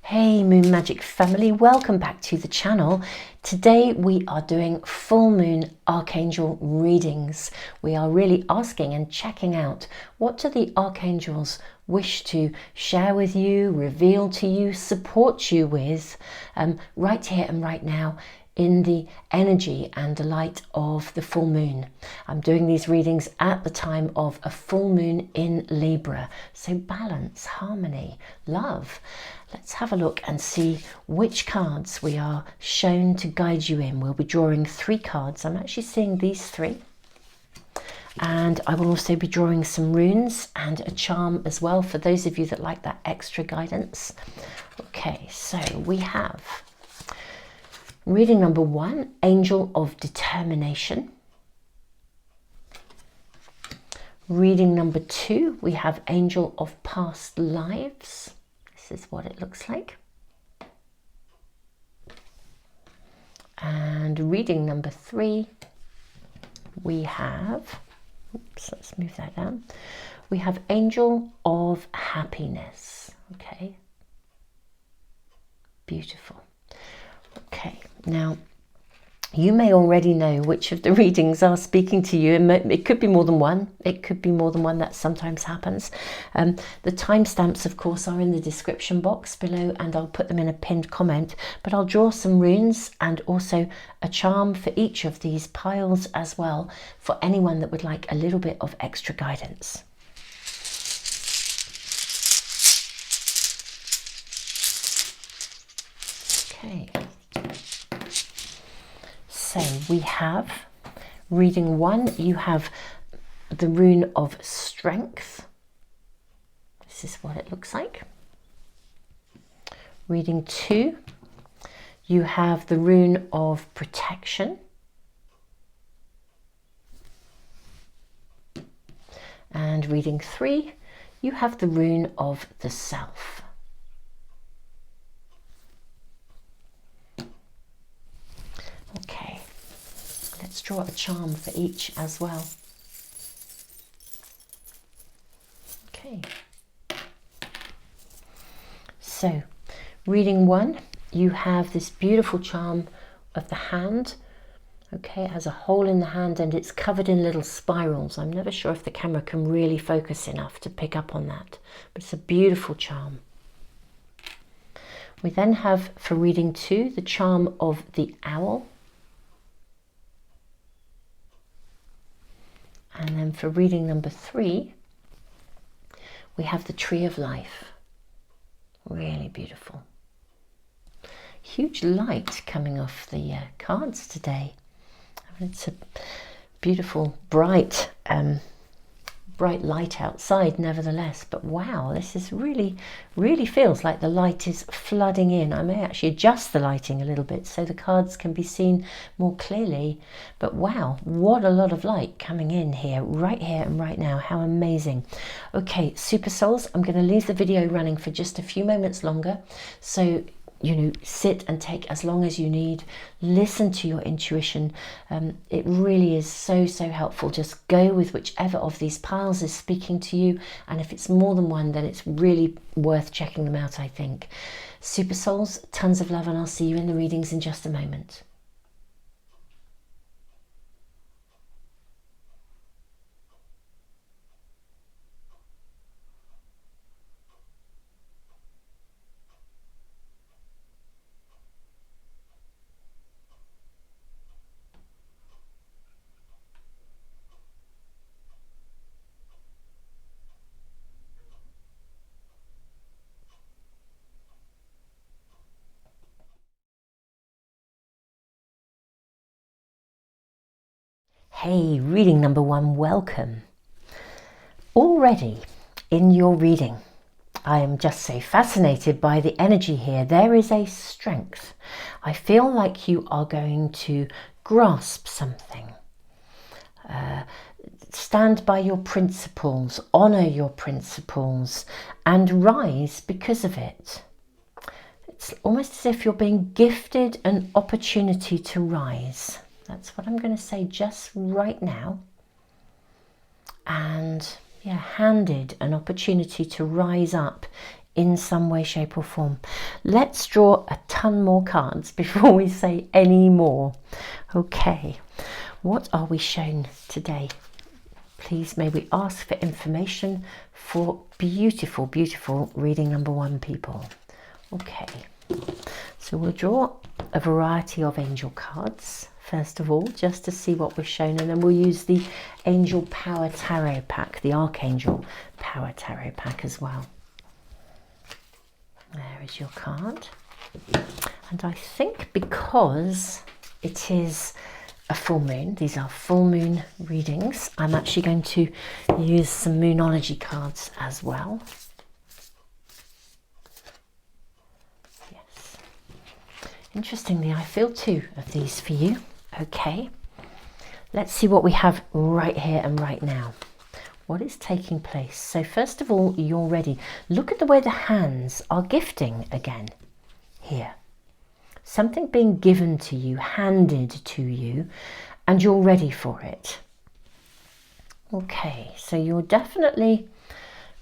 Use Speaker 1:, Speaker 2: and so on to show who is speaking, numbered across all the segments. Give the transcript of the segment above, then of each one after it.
Speaker 1: Hey Moon Magic family, welcome back to the channel. Today we are doing full moon archangel readings. We are really asking and checking out, what do the archangels wish to share with you, reveal to you, support you with right here and right now in the energy and the light of the full moon. I'm doing these readings at the time of a full moon in Libra. So balance, harmony, love. Let's have a look and see which cards we are shown to guide you in. We'll be drawing 3 cards. I'm actually seeing these 3. And I will also be drawing some runes and a charm as well for those of you that like that extra guidance. Okay, so we have reading number 1, Angel of Determination. Reading number 2, we have Angel of Past Lives. This is what it looks like. And reading number 3, we have, oops, let's move that down. We have Angel of Happiness. Okay. Beautiful. Okay, now you may already know which of the readings are speaking to you. It could be more than one. It could be more than one. That sometimes happens. The timestamps, of course, are in the description box below, and I'll put them in a pinned comment. But I'll draw some runes and also a charm for each of these piles as well, for anyone that would like a little bit of extra guidance. Okay. So we have reading 1, you have the rune of strength. This is what it looks like. Reading 2, you have the rune of protection. And reading 3, you have the rune of the self. Okay. Let's draw a charm for each as well. Okay. So, reading 1, you have this beautiful charm of the hand. Okay, it has a hole in the hand and it's covered in little spirals. I'm never sure if the camera can really focus enough to pick up on that, but it's a beautiful charm. We then have, for reading 2, the charm of the owl. And then for reading number 3, we have the Tree of Life. Really beautiful. Huge light coming off the cards today. I mean, it's a beautiful, bright light outside nevertheless. But wow, this is really feels like the light is flooding in. I may actually adjust the lighting a little bit so the cards can be seen more clearly. But wow, what a lot of light coming in here and right now. How amazing. Okay, super souls, I'm going to leave the video running for just a few moments longer, so sit and take as long as you need. Listen to your intuition. It really is so helpful. Just go with whichever of these piles is speaking to you, and if it's more than one, then it's really worth checking them out, I think. Super souls, tons of love, and I'll see you in the readings in just a moment. Hey, reading number 1, welcome. Already in your reading, I am just so fascinated by the energy here. There is a strength. I feel like you are going to grasp something. Stand by your principles, honor your principles, and rise because of it. It's almost as if you're being gifted an opportunity to rise. That's what I'm going to say just right now. And yeah, handed an opportunity to rise up in some way, shape or form. Let's draw a ton more cards before we say any more. Okay, what are we shown today? Please may we ask for information for beautiful, beautiful reading number 1 people. Okay, so we'll draw a variety of angel cards first of all, just to see what we're shown, and then we'll use the Angel Power Tarot pack, the Archangel Power Tarot pack as well. There is your card. And I think because it is a full moon, these are full moon readings, I'm actually going to use some Moonology cards as well. Yes. Interestingly, I feel 2 of these for you. Okay, let's see what we have right here and right now. What is taking place? So first of all, you're ready. Look at the way the hands are gifting again here. Something being given to you, handed to you, and you're ready for it. Okay, so you're definitely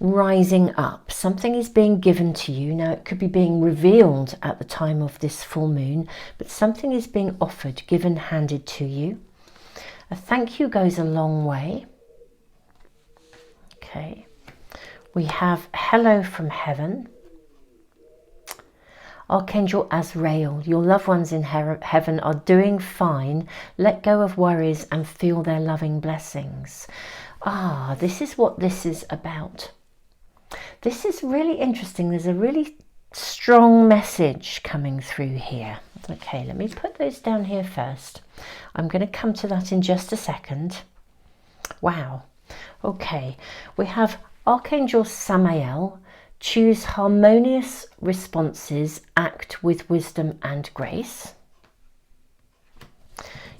Speaker 1: rising up. Something is being given to you. Now it could be being revealed at the time of this full moon, but something is being offered, given, handed to you. A thank you goes a long way. Okay, we have hello from heaven. Archangel Azrael, your loved ones in heaven are doing fine. Let go of worries and feel their loving blessings. Ah, this is what this is about. This is really interesting. There's a really strong message coming through here. Okay, let me put those down here first. I'm going to come to that in just a second. Wow. Okay, we have Archangel Samael. Choose harmonious responses, act with wisdom and grace.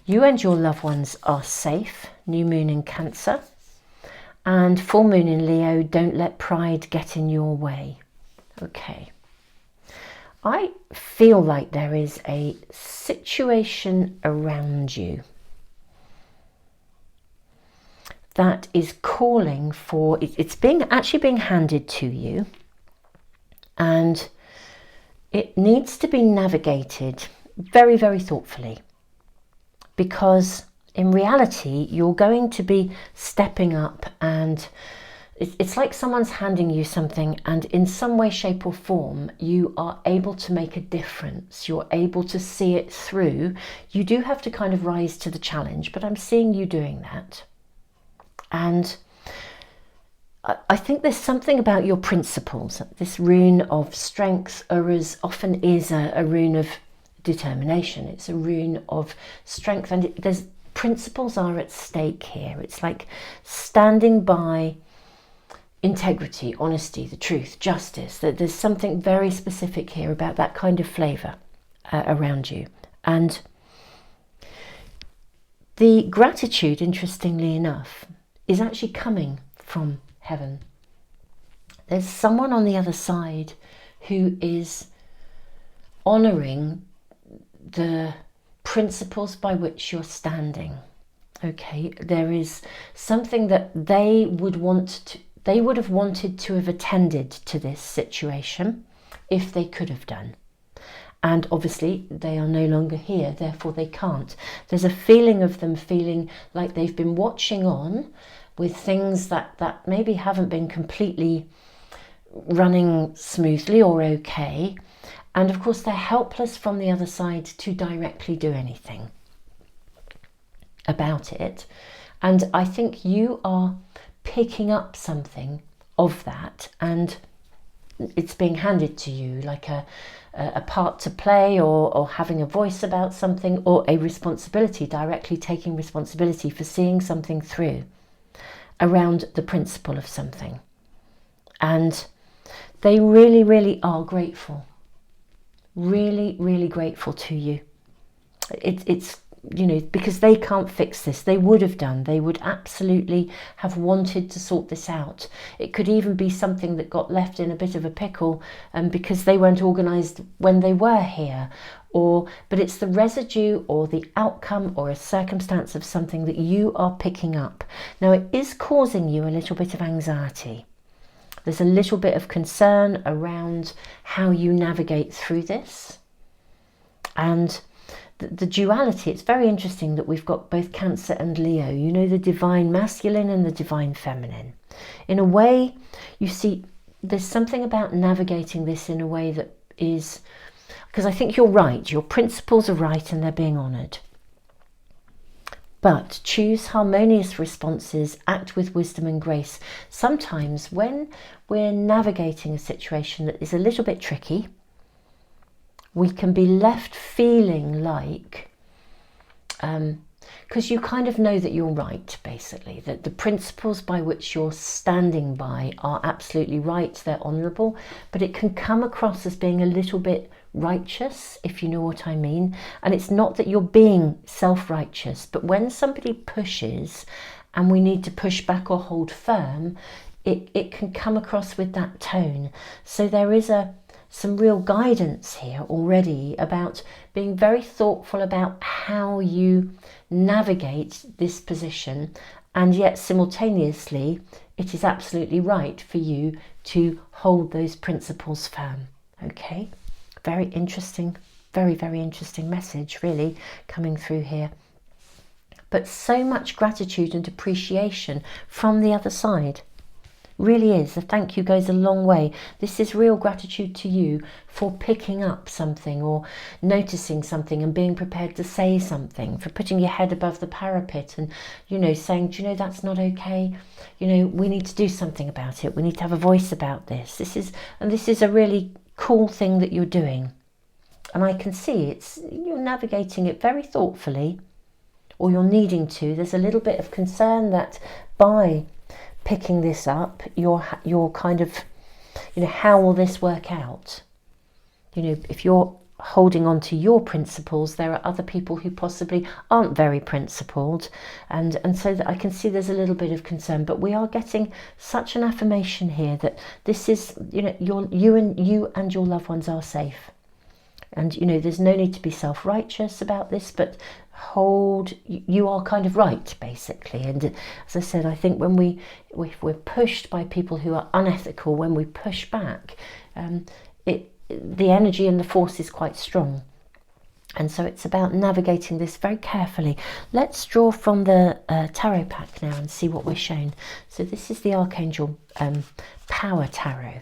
Speaker 1: You and your loved ones are safe. New moon in Cancer. And full moon in Leo, don't let pride get in your way. Okay. I feel like there is a situation around you that is calling for, it's actually being handed to you, and it needs to be navigated very, very thoughtfully, because in reality, you're going to be stepping up, and it's like someone's handing you something, and in some way, shape or form, you are able to make a difference. You're able to see it through. You do have to kind of rise to the challenge, but I'm seeing you doing that. And I think there's something about your principles. This rune of strength, Uruz, often is a rune of determination. It's a rune of strength, and there's principles are at stake here. It's like standing by integrity, honesty, the truth, justice. That there's something very specific here about that kind of flavour around you. And the gratitude, interestingly enough, is actually coming from heaven. There's someone on the other side who is honouring the principles by which you're standing. Okay, there is something that they would have wanted to have attended to this situation if they could have done. And obviously they are no longer here, therefore they can't. There's a feeling of them feeling like they've been watching on with things that maybe haven't been completely running smoothly or okay. And of course, they're helpless from the other side to directly do anything about it. And I think you are picking up something of that, and it's being handed to you like a part to play, or having a voice about something, or a responsibility, directly taking responsibility for seeing something through around the principle of something. And they really, really are grateful. Really, really grateful to you. It's you know, because they can't fix this. They would have done. They would absolutely have wanted to sort this out. It could even be something that got left in a bit of a pickle because they weren't organised when they were here. But it's the residue or the outcome or a circumstance of something that you are picking up. Now, it is causing you a little bit of anxiety. There's a little bit of concern around how you navigate through this. And the duality, it's very interesting that we've got both Cancer and Leo, you know, the divine masculine and the divine feminine. In a way, you see, there's something about navigating this in a way that is, because I think you're right, your principles are right and they're being honoured. But choose harmonious responses, act with wisdom and grace. Sometimes when we're navigating a situation that is a little bit tricky, we can be left feeling like, because you kind of know that you're right, basically, that the principles by which you're standing by are absolutely right, they're honourable, but it can come across as being a little bit righteous, if you know what I mean. And it's not that you're being self-righteous, but when somebody pushes and we need to push back or hold firm, it can come across with that tone. So there is some real guidance here already about being very thoughtful about how you navigate this position, and yet simultaneously it is absolutely right for you to hold those principles firm. Okay, very interesting, very, very interesting message really coming through here. But so much gratitude and appreciation from the other side. Really is. The thank you goes a long way. This is real gratitude to you for picking up something or noticing something and being prepared to say something, for putting your head above the parapet and, you know, saying, do you know, that's not okay. You know, we need to do something about it. We need to have a voice about this. This is a really cool thing that you're doing. And I can see you're navigating it very thoughtfully, or you're needing to. There's a little bit of concern that by picking this up, you're kind of, you know, how will this work out? You know, if you're holding on to your principles, there are other people who possibly aren't very principled, and so that I can see there's a little bit of concern. But we are getting such an affirmation here that this is, you know, you and your loved ones are safe. And, you know, there's no need to be self-righteous about this, but you are kind of right, basically. And as I said, I think when we're pushed by people who are unethical, when we push back, the energy and the force is quite strong. And so it's about navigating this very carefully. Let's draw from the tarot pack now and see what we're shown. So this is the Archangel Power Tarot.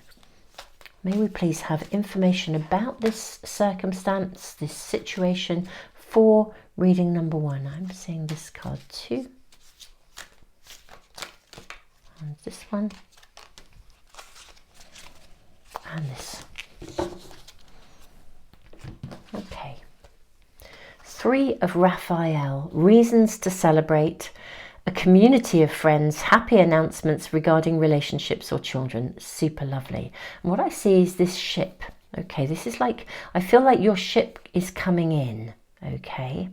Speaker 1: May we please have information about this circumstance, this situation, for reading number 1. I'm seeing this card too. And this one. And this. Okay. 3 of Raphael, reasons to celebrate, a community of friends, happy announcements regarding relationships or children. Super lovely. And what I see is this ship. Okay, this is like, I feel like your ship is coming in. Okay.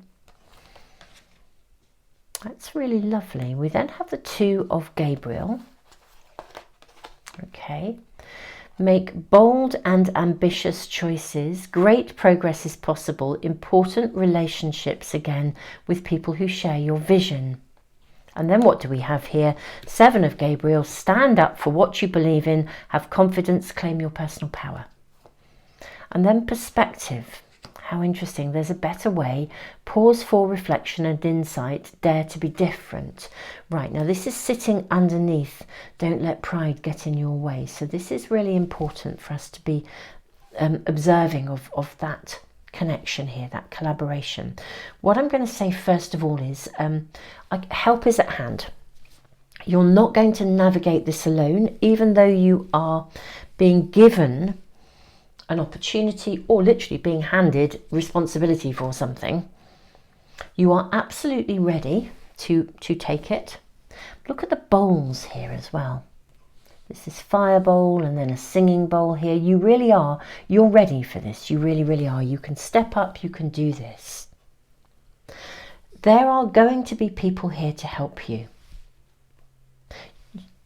Speaker 1: That's really lovely. We then have the 2 of Gabriel. Okay. Make bold and ambitious choices. Great progress is possible. Important relationships again with people who share your vision. And then what do we have here? 7 of Gabriel. Stand up for what you believe in. Have confidence. Claim your personal power. And then perspective. How interesting. There's a better way. Pause for reflection and insight. Dare to be different. Right, now this is sitting underneath. Don't let pride get in your way. So this is really important for us to be observing of that connection here, that collaboration. What I'm going to say first of all is help is at hand. You're not going to navigate this alone, even though you are being given an opportunity or literally being handed responsibility for something. You are absolutely ready to take it. Look at the bowls here as well. This is fire bowl and then a singing bowl here. You really are, you're ready for this. You really, really are. You can step up, you can do this. There are going to be people here to help you.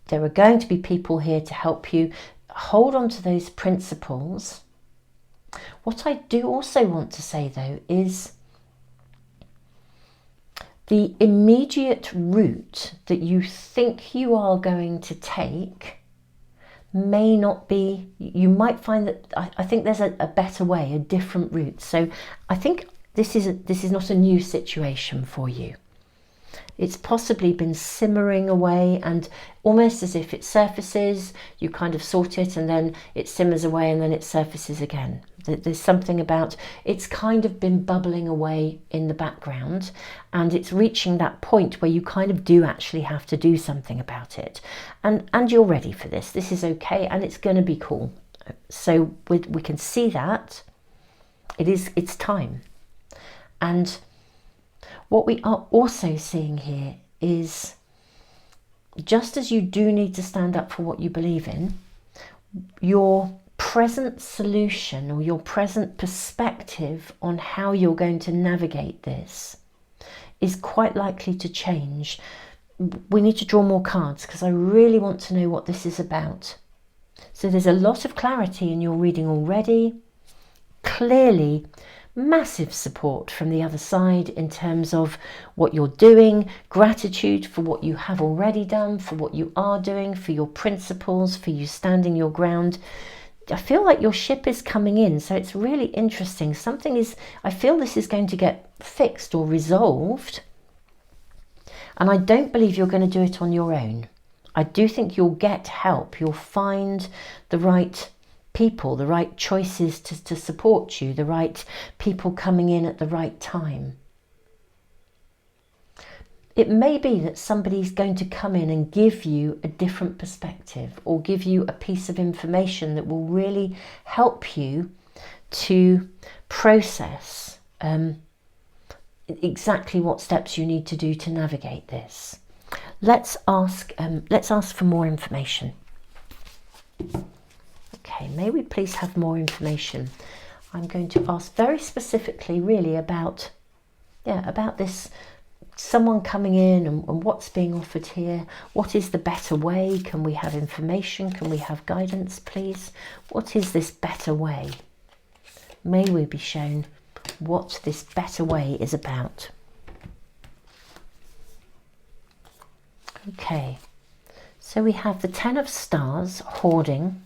Speaker 1: There are going to be people here to help you hold on to those principles. What I do also want to say though is the immediate route that you think you are going to take may not be, you might find that, I think there's a better way, a different route. So I think this is not a new situation for you. It's possibly been simmering away, and almost as if it surfaces, you kind of sort it, and then it simmers away, and then it surfaces again. There's something about, it's kind of been bubbling away in the background, and it's reaching that point where you kind of do actually have to do something about it. And you're ready for this. This is okay, and it's going to be cool. So we can see that it's time. And what we are also seeing here is, just as you do need to stand up for what you believe in, your present solution or your present perspective on how you're going to navigate this is quite likely to change. We need to draw more cards because I really want to know what this is about. So there's a lot of clarity in your reading already. Clearly, massive support from the other side in terms of what you're doing, gratitude for what you have already done, for what you are doing, for your principles, for you standing your ground. I feel like your ship is coming in, so it's really interesting. I feel this is going to get fixed or resolved, and I don't believe you're going to do it on your own. I do think you'll get help. You'll find the right people, the right choices to support you, the right people coming in at the right time. It may be that somebody's going to come in and give you a different perspective, or give you a piece of information that will really help you to process exactly what steps you need to do to navigate this. Let's ask for more information. Okay, may we please have more information? I'm going to ask very specifically really about this, someone coming in and what's being offered here. What is the better way? Can we have information? Can we have guidance, please? What is this better way? May we be shown what this better way is about. Okay, so we have the Ten of Stars, hoarding.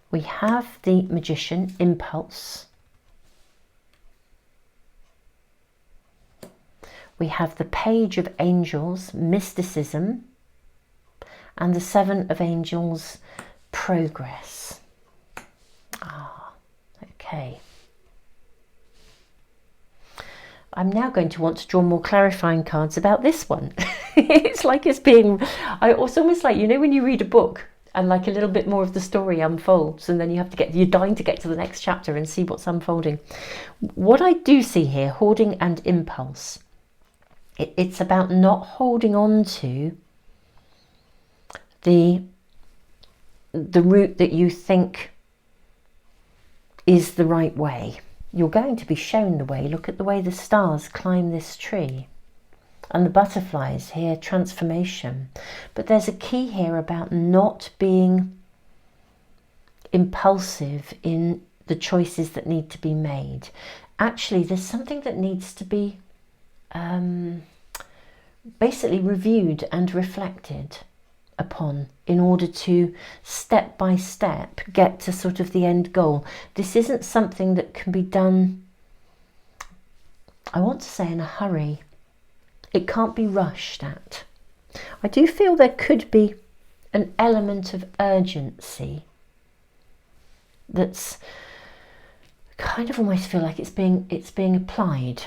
Speaker 1: We have the Magician, impulse. We have the Page of Angels, mysticism. And the Seven of Angels, progress. Okay. I'm now going to want to draw more clarifying cards about this one. It's like it's almost like, you know, when you read a book and like a little bit more of the story unfolds, and then you're dying to get to the next chapter and see what's unfolding. What I do see here, hoarding and impulse, it's about not holding on to the route that you think is the right way. You're going to be shown the way. Look at the way the stars climb this tree. And the butterflies here, transformation. But there's a key here about not being impulsive in the choices that need to be made. Actually, there's something that needs to be basically reviewed and reflected upon in order to step by step get to sort of the end goal. This isn't something that can be done, I want to say, in a hurry. It can't be rushed at. I do feel there could be an element of urgency that's kind of almost feel like it's being applied.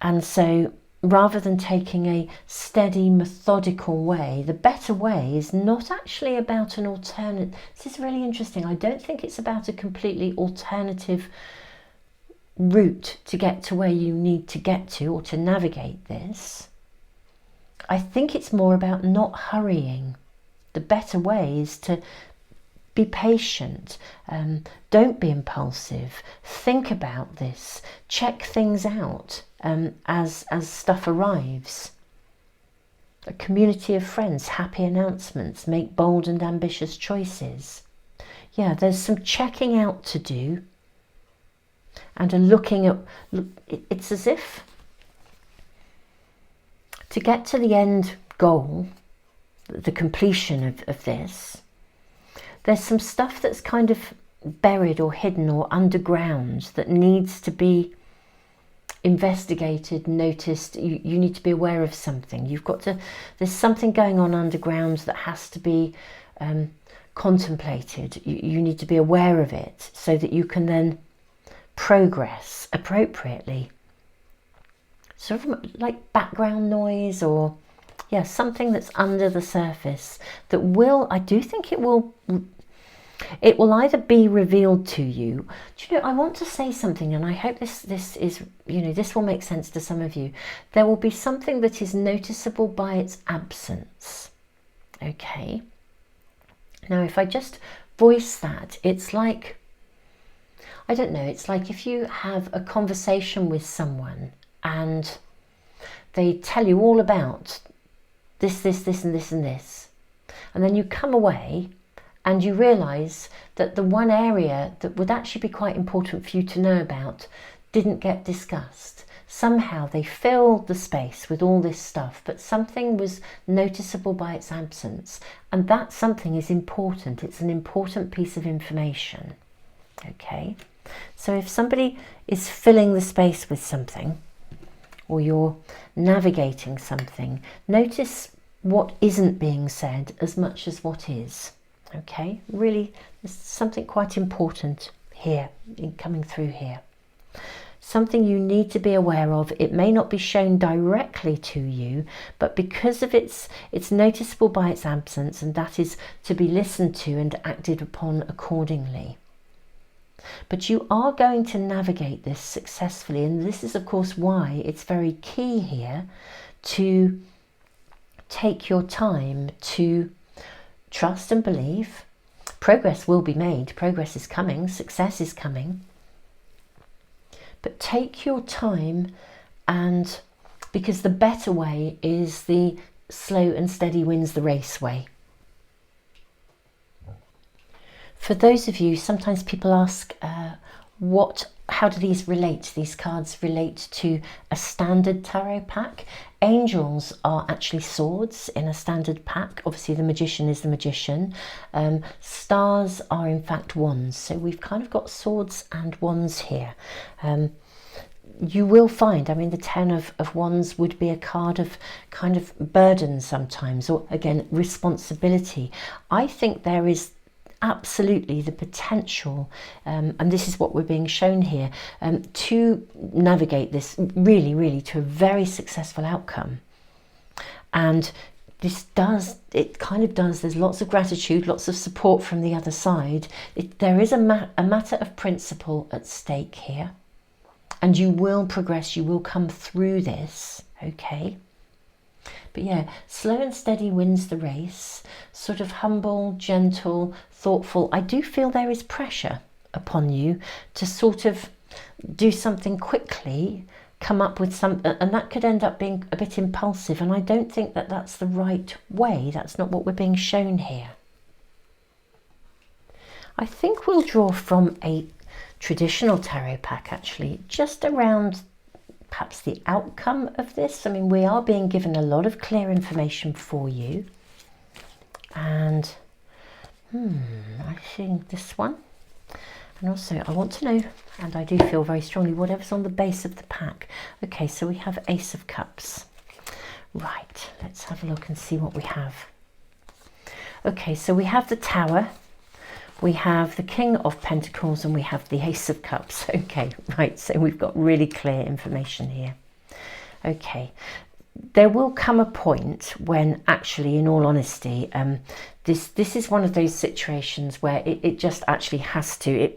Speaker 1: And so rather than taking a steady, methodical way, the better way is not actually about an alternate. This is really interesting. I don't think it's about a completely alternative route to get to where you need to get to or to navigate this. I think it's more about not hurrying. The better way is to be patient. Don't be impulsive. Think about this. Check things out as stuff arrives. A community of friends, happy announcements, make bold and ambitious choices. Yeah, there's some checking out to do, and a looking at. It's as if to get to the end goal, the completion of this, there's some stuff that's kind of buried or hidden or underground that needs to be investigated, noticed. You need to be aware of something. There's something going on underground that has to be contemplated. You need to be aware of it so that you can then progress appropriately. Sort of like background noise, or something that's under the surface that I do think it will either be revealed to you. Do you know, I want to say something, and I hope this is, this will make sense to some of you. There will be something that is noticeable by its absence. Okay. Now, if I just voice that, it's like, I don't know, it's like if you have a conversation with someone and they tell you all about this, and this, and this. And then you come away and you realise that the one area that would actually be quite important for you to know about didn't get discussed. Somehow they filled the space with all this stuff, but something was noticeable by its absence. And that something is important. It's an important piece of information. Okay? So if somebody is filling the space with something, or you're navigating something, notice what isn't being said as much as what is. Okay, really, there's something quite important here, coming through here. Something you need to be aware of. It may not be shown directly to you, but because of it's noticeable by its absence, and that is to be listened to and acted upon accordingly. But you are going to navigate this successfully, and this is of course why it's very key here to take your time to trust and believe. Progress will be made, progress is coming, success is coming. But take your time, and because the better way is the slow and steady wins the race way. For those of you, sometimes people ask, how do these cards relate to a standard tarot pack? Angels are actually swords in a standard pack. Obviously the magician is the magician. Stars are in fact wands. So we've kind of got swords and wands here. You will find, I mean, the 10 of wands would be a card of kind of burden sometimes, or again, responsibility. I think there is absolutely the potential, and this is what we're being shown here, to navigate this really to a very successful outcome. And this kind of does, there's lots of gratitude, lots of support from the other side. There is a matter of principle at stake here, and you will progress, you will come through this, okay? But yeah, slow and steady wins the race, sort of humble, gentle, thoughtful. I do feel there is pressure upon you to sort of do something quickly, come up with some, and that could end up being a bit impulsive, and I don't think that that's the right way. That's not what we're being shown here. I think we'll draw from a traditional tarot pack actually, just around perhaps the outcome of this. I mean, we are being given a lot of clear information for you. And I think this one. And also I want to know, and I do feel very strongly, whatever's on the base of the pack. Okay, so we have Ace of Cups. Right, let's have a look and see what we have. Okay, so we have the Tower, we have the King of Pentacles, and we have the Ace of Cups. Okay, right, so we've got really clear information here. Okay, there will come a point when actually, in all honesty, this is one of those situations where it just actually has to,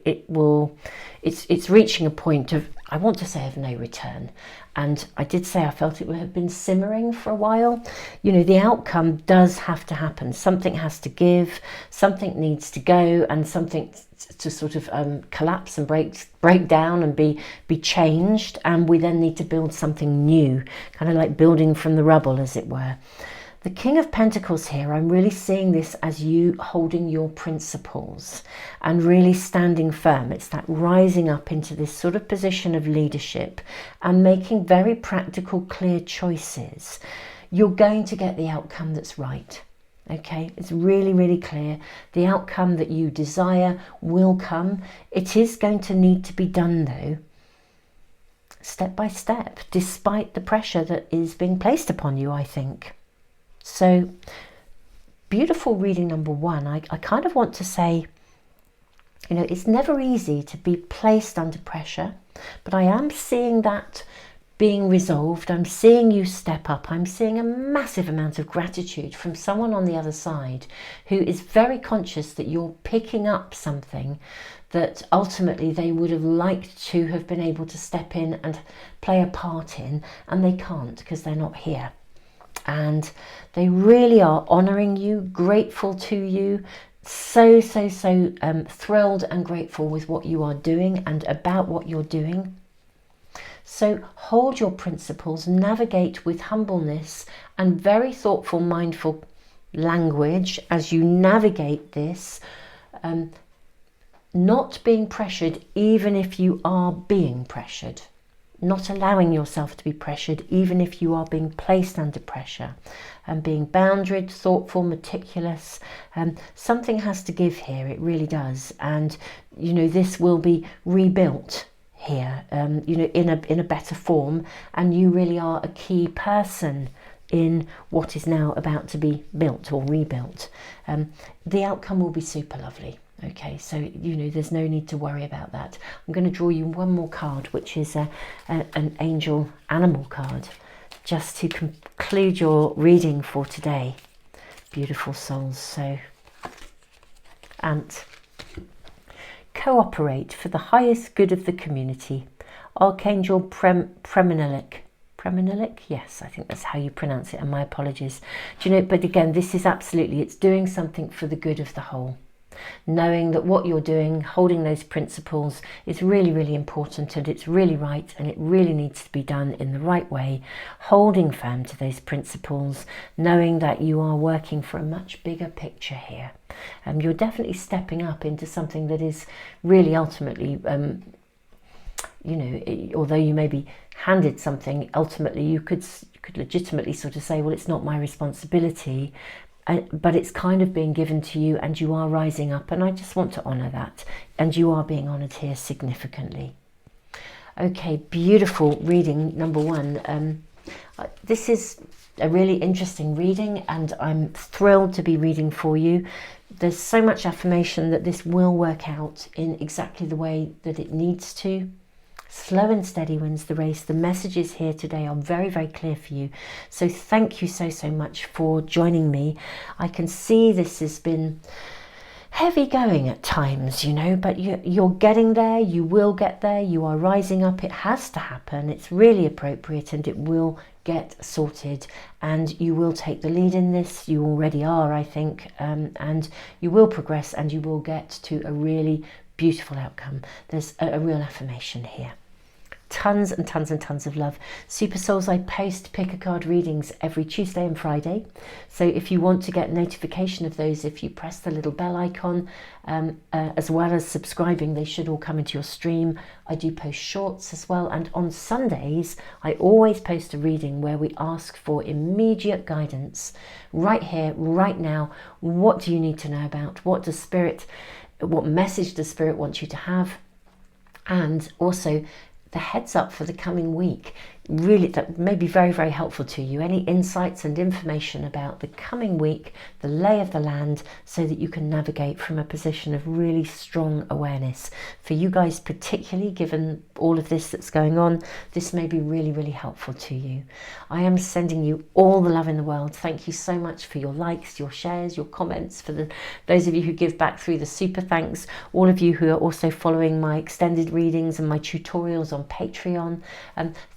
Speaker 1: it's reaching a point of, I want to say, of no return. And I did say I felt it would have been simmering for a while. You know, the outcome does have to happen. Something has to give, something needs to go, and something to sort of collapse and break down and be changed. And we then need to build something new, kind of like building from the rubble, as it were. The King of Pentacles here, I'm really seeing this as you holding your principles and really standing firm. It's that rising up into this sort of position of leadership and making very practical, clear choices. You're going to get the outcome that's right. Okay, it's really, really clear. The outcome that you desire will come. It is going to need to be done though, step by step, despite the pressure that is being placed upon you, I think. So, beautiful reading number one. I kind of want to say, you know, it's never easy to be placed under pressure, but I am seeing that being resolved. I'm seeing you step up. I'm seeing a massive amount of gratitude from someone on the other side who is very conscious that you're picking up something that ultimately they would have liked to have been able to step in and play a part in, and they can't because they're not here. And they really are honouring you, grateful to you, so thrilled and grateful with what you are doing and about what you're doing. So hold your principles, navigate with humbleness and very thoughtful, mindful language as you navigate this, not being pressured even if you are being pressured, not allowing yourself to be pressured even if you are being placed under pressure, and being boundaried, thoughtful, meticulous. Something has to give here, it really does. And you know, this will be rebuilt here, you know, in a better form, and you really are a key person in what is now about to be built or rebuilt. The outcome will be super lovely. Okay, so you know, there's no need to worry about that. I'm going to draw you one more card, which is an angel animal card, just to conclude your reading for today. Beautiful souls. So, Ant. Cooperate for the highest good of the community. Archangel Preminelik. Preminelik? Yes, I think that's how you pronounce it, and my apologies. Do you know, but again, this is absolutely, it's doing something for the good of the whole. Knowing that what you're doing, holding those principles, is really, really important, and it's really right, and it really needs to be done in the right way. Holding firm to those principles, knowing that you are working for a much bigger picture here. You're definitely stepping up into something that is really ultimately, you know, although you may be handed something, ultimately you could legitimately sort of say, well, it's not my responsibility. But it's kind of being given to you, and you are rising up, and I just want to honour that, and you are being honoured here significantly. Okay, beautiful reading number one. This is a really interesting reading, and I'm thrilled to be reading for you. There's so much affirmation that this will work out in exactly the way that it needs to. Slow and steady wins the race. The messages here today are very, very clear for you. So thank you so much for joining me. I can see this has been heavy going at times, you know, but you're getting there. You will get there. You are rising up. It has to happen. It's really appropriate, and it will get sorted, and you will take the lead in this. You already are, I think, and you will progress, and you will get to a really beautiful outcome. There's a real affirmation here. Tons and tons and tons of love. Super Souls, I post pick a card readings every Tuesday and Friday. So if you want to get notification of those, if you press the little bell icon, as well as subscribing, they should all come into your stream. I do post shorts as well. And on Sundays, I always post a reading where we ask for immediate guidance. Right here, right now. What do you need to know about? What message does Spirit want you to have? And also, the heads up for the coming week, really, that may be very, very helpful to you. Any insights and information about the coming week, the lay of the land, so that you can navigate from a position of really strong awareness. For you guys particularly, given all of this that's going on, this may be really, really helpful to you. I am sending you all the love in the world. Thank you so much for your likes, your shares, your comments, for those of you who give back through the super thanks, all of you who are also following my extended readings and my tutorials on Patreon.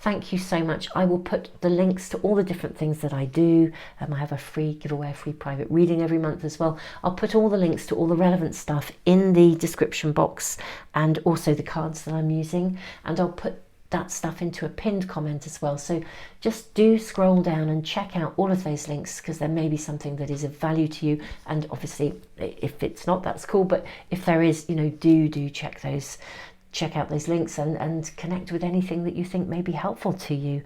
Speaker 1: Thank you so much. I will put the links to all the different things that I do. I have a free giveaway, a free private reading every month as well. I'll put all the links to all the relevant stuff in the description box, and also the cards that I'm using, and I'll put that stuff into a pinned comment as well. So just do scroll down and check out all of those links, because there may be something that is of value to you. And obviously, if it's not, that's cool, but if there is, you know, do check out those links and connect with anything that you think may be helpful to you.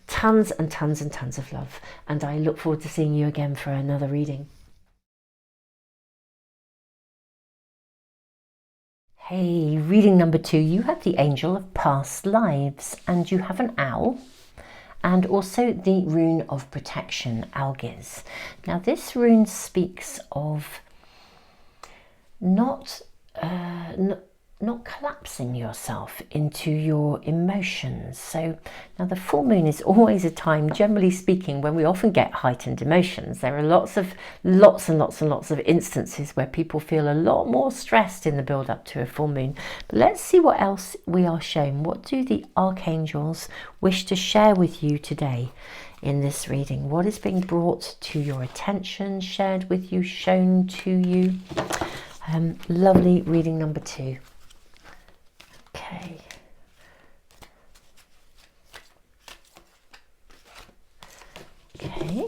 Speaker 1: Tons and tons and tons of love, and I look forward to seeing you again for another reading. Hey, reading number 2, you have the Angel of Past Lives, and you have an owl, and also the rune of protection, Algiz. Now this rune speaks of not collapsing yourself into your emotions. So now the full moon is always a time, generally speaking, when we often get heightened emotions. There are lots and lots of instances where people feel a lot more stressed in the build up to a full moon. But let's see what else we are shown. What do the archangels wish to share with you today in this reading? What is being brought to your attention, shared with you, shown to you? Lovely reading number 2. Okay. Okay.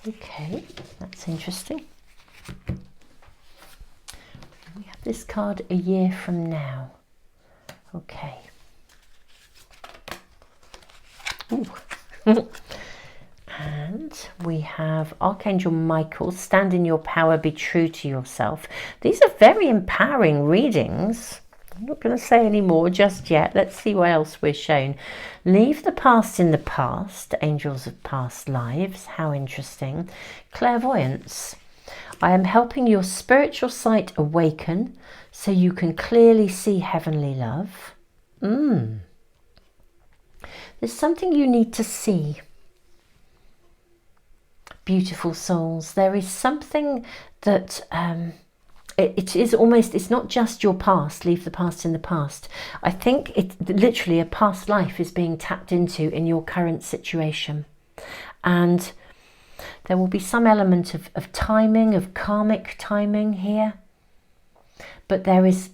Speaker 1: Okay, that's interesting. We have this card, a year from now. Okay. Ooh. And we have Archangel Michael, stand in your power, be true to yourself. These are very empowering readings. I'm not going to say any more just yet. Let's see what else we're shown. Leave the past in the past, angels of past lives. How interesting. Clairvoyance. I am helping your spiritual sight awaken so you can clearly see heavenly love. There's something you need to see. Beautiful souls, there is something that it is almost, it's not just your past, leave the past in the past. I think it literally a past life is being tapped into in your current situation, and there will be some element of timing, of karmic timing here, but there is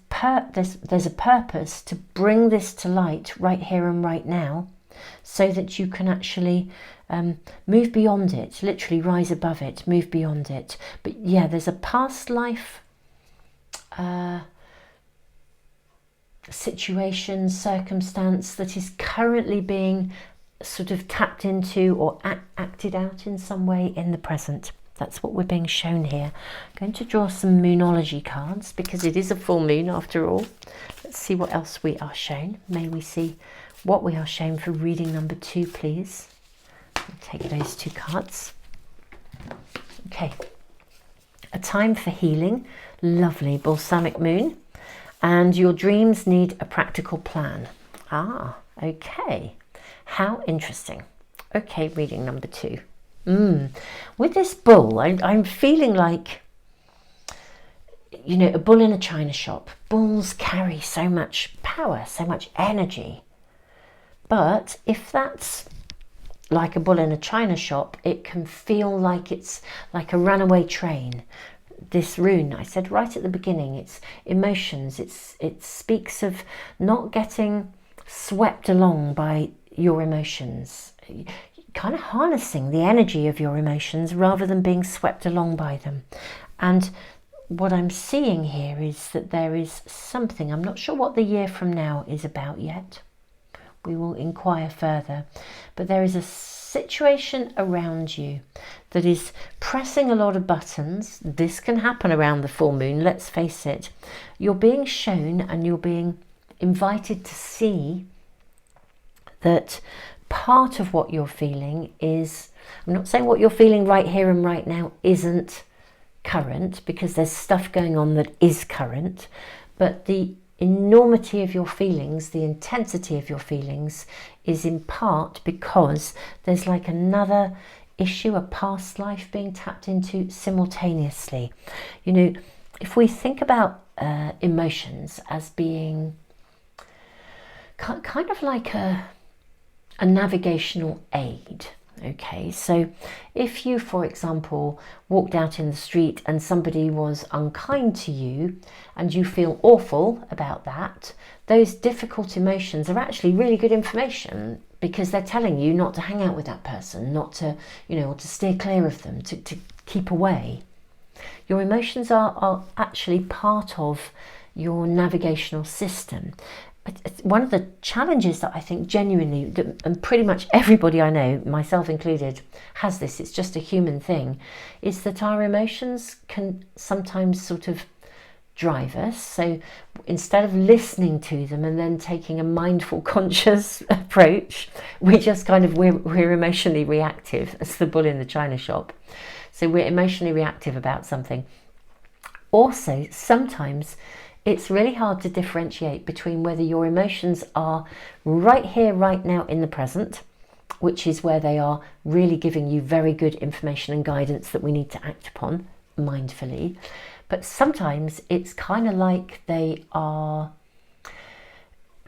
Speaker 1: there's a purpose to bring this to light right here and right now, so that you can actually move beyond it, literally rise above it, move beyond it. But yeah, there's a past life situation, circumstance that is currently being sort of tapped into or acted out in some way in the present. That's what we're being shown here. I'm going to draw some Moonology cards because it is a full moon after all. Let's see what else we are shown. May we see what we are shown for reading number 2, please. I'll take those 2 cards. Okay. A time for healing. Lovely balsamic moon. And your dreams need a practical plan. Okay. How interesting. Okay, reading number 2. With this bull, I'm feeling like, you know, a bull in a china shop. Bulls carry so much power, so much energy. But if that's like a bull in a china shop, it can feel like it's like a runaway train. This rune, I said right at the beginning, it's emotions. It speaks of not getting swept along by your emotions, kind of harnessing the energy of your emotions rather than being swept along by them. And what I'm seeing here is that there is something, I'm not sure what the year from now is about yet. We will inquire further, but there is a situation around you that is pressing a lot of buttons. This can happen around the full moon, let's face it. You're being shown and you're being invited to see that part of what you're feeling is, I'm not saying what you're feeling right here and right now isn't current, because there's stuff going on that is current, but the enormity of your feelings, the intensity of your feelings is in part because there's like another issue, a past life being tapped into simultaneously. You know, if we think about emotions as being kind of like a navigational aid. Okay, so if you, for example, walked out in the street and somebody was unkind to you and you feel awful about that, those difficult emotions are actually really good information, because they're telling you not to hang out with that person, not to, you know, to steer clear of them, to keep away. Your emotions are actually part of your navigational system. one of the challenges that I think genuinely, and pretty much everybody I know, myself included, has this, it's just a human thing, is that our emotions can sometimes sort of drive us. So instead of listening to them and then taking a mindful, conscious approach, we just kind of, we're emotionally reactive. It's the bull in the china shop. So we're emotionally reactive about something. Also, sometimes it's really hard to differentiate between whether your emotions are right here, right now in the present, which is where they are really giving you very good information and guidance that we need to act upon mindfully. But sometimes it's kind of like they're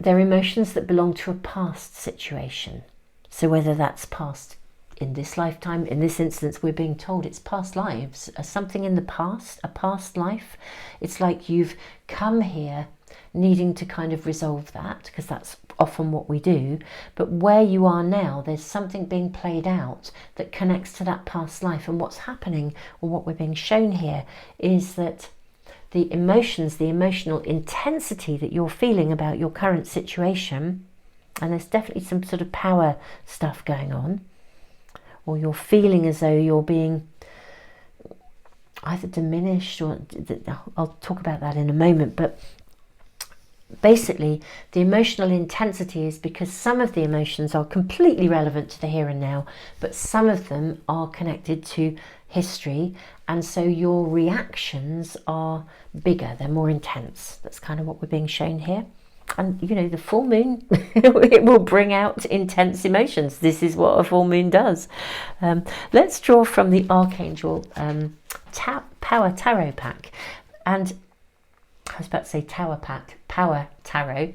Speaker 1: emotions that belong to a past situation. So whether that's past in this lifetime, in this instance, we're being told it's past lives, something in the past, a past life. It's like you've come here needing to kind of resolve that, because that's often what we do. But where you are now, there's something being played out that connects to that past life. And what's happening, or what we're being shown here, is that the emotions, the emotional intensity that you're feeling about your current situation, and there's definitely some sort of power stuff going on, or you're feeling as though you're being either diminished, or I'll talk about that in a moment. But basically, the emotional intensity is because some of the emotions are completely relevant to the here and now, but some of them are connected to history, and so your reactions are bigger, they're more intense. That's kind of what we're being shown here. And you know, the full moon, it will bring out intense emotions. This is what a full moon does. Let's draw from the Archangel Power Tarot pack. And I was about to say Power Tarot.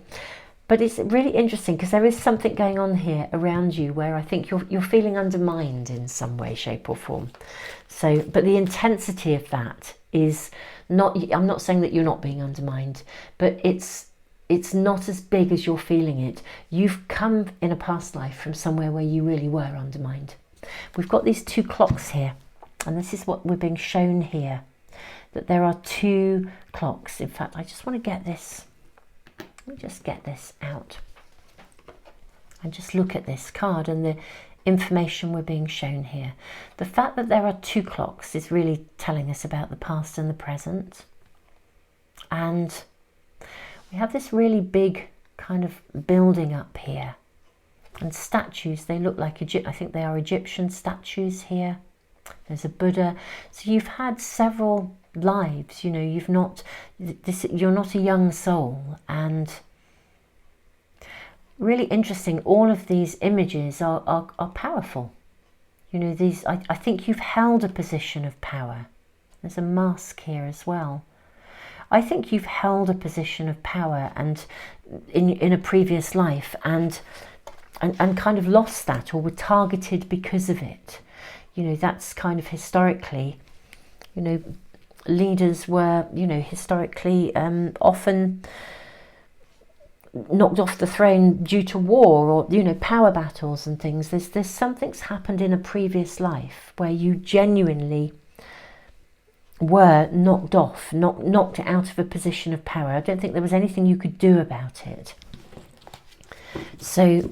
Speaker 1: But it's really interesting because there is something going on here around you where I think you're feeling undermined in some way, shape or form. So, but the intensity of that is not, I'm not saying that you're not being undermined, but it's not as big as you're feeling it. You've come in a past life from somewhere where you really were undermined. We've got these two clocks here, and this is what we're being shown here, that there are two clocks. In fact, I just want to get this, let me just get this out and just look at this card and the information we're being shown here. The fact that there are two clocks is really telling us about the past and the present. And we have this really big kind of building up here, and statues, they look like I think they are Egyptian statues here. There's a Buddha. So you've had several lives, you know, you're not a young soul. And really interesting, all of these images are powerful. You know, these, I think you've held a position of power. There's a mask here as well. I think you've held a position of power and in a previous life and kind of lost that, or were targeted because of it. You know, that's kind of historically, you know, leaders were, you know, historically often knocked off the throne due to war, or, you know, power battles and things. There's something's happened in a previous life where you genuinely were knocked off, knocked out of a position of power. I don't think there was anything you could do about it. So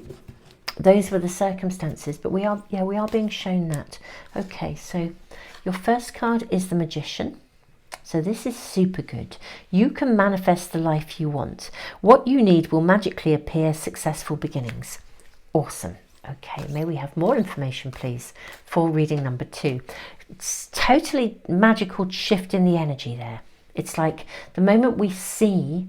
Speaker 1: those were the circumstances, but we are being shown that. Okay, so your first card is the Magician. So this is super good. You can manifest the life you want. What you need will magically appear. Successful beginnings. Awesome. Okay, may we have more information, please, for reading number 2. It's totally magical shift in the energy there. It's like the moment we see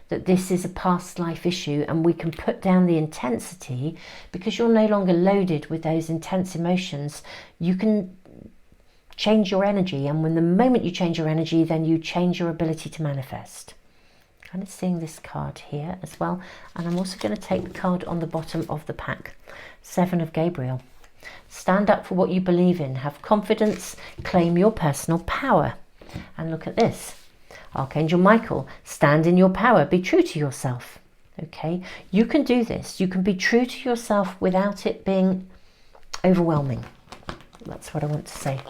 Speaker 1: that this is a past life issue and we can put down the intensity, because you're no longer loaded with those intense emotions, you can change your energy. And when the moment you change your energy, then you change your ability to manifest. Kind of seeing this card here as well. And I'm also going to take the card on the bottom of the pack. 7 of Gabriel. Stand up for what you believe in. Have confidence. Claim your personal power. And look at this. Archangel Michael. Stand in your power. Be true to yourself. Okay. You can do this. You can be true to yourself without it being overwhelming. That's what I want to say.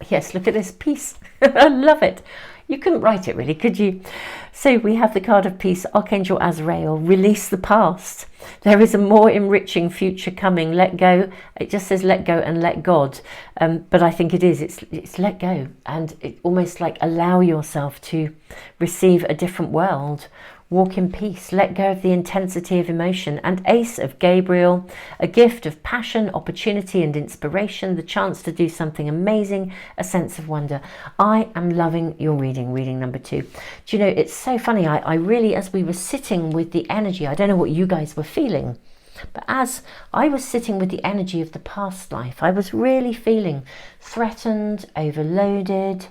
Speaker 1: Yes, look at this, peace. I love it. You couldn't write it really, could you? So we have the card of peace, Archangel Azrael, release the past. There is a more enriching future coming. Let go. It just says let go and let God. But I think it is. It's let go. And it almost like allow yourself to receive a different world. Walk in peace, let go of the intensity of emotion. And Ace of Gabriel, a gift of passion, opportunity and inspiration, the chance to do something amazing, a sense of wonder. I am loving your reading number 2. Do you know, it's so funny, I really, as we were sitting with the energy, I don't know what you guys were feeling, but as I was sitting with the energy of the past life, I was really feeling threatened, overloaded.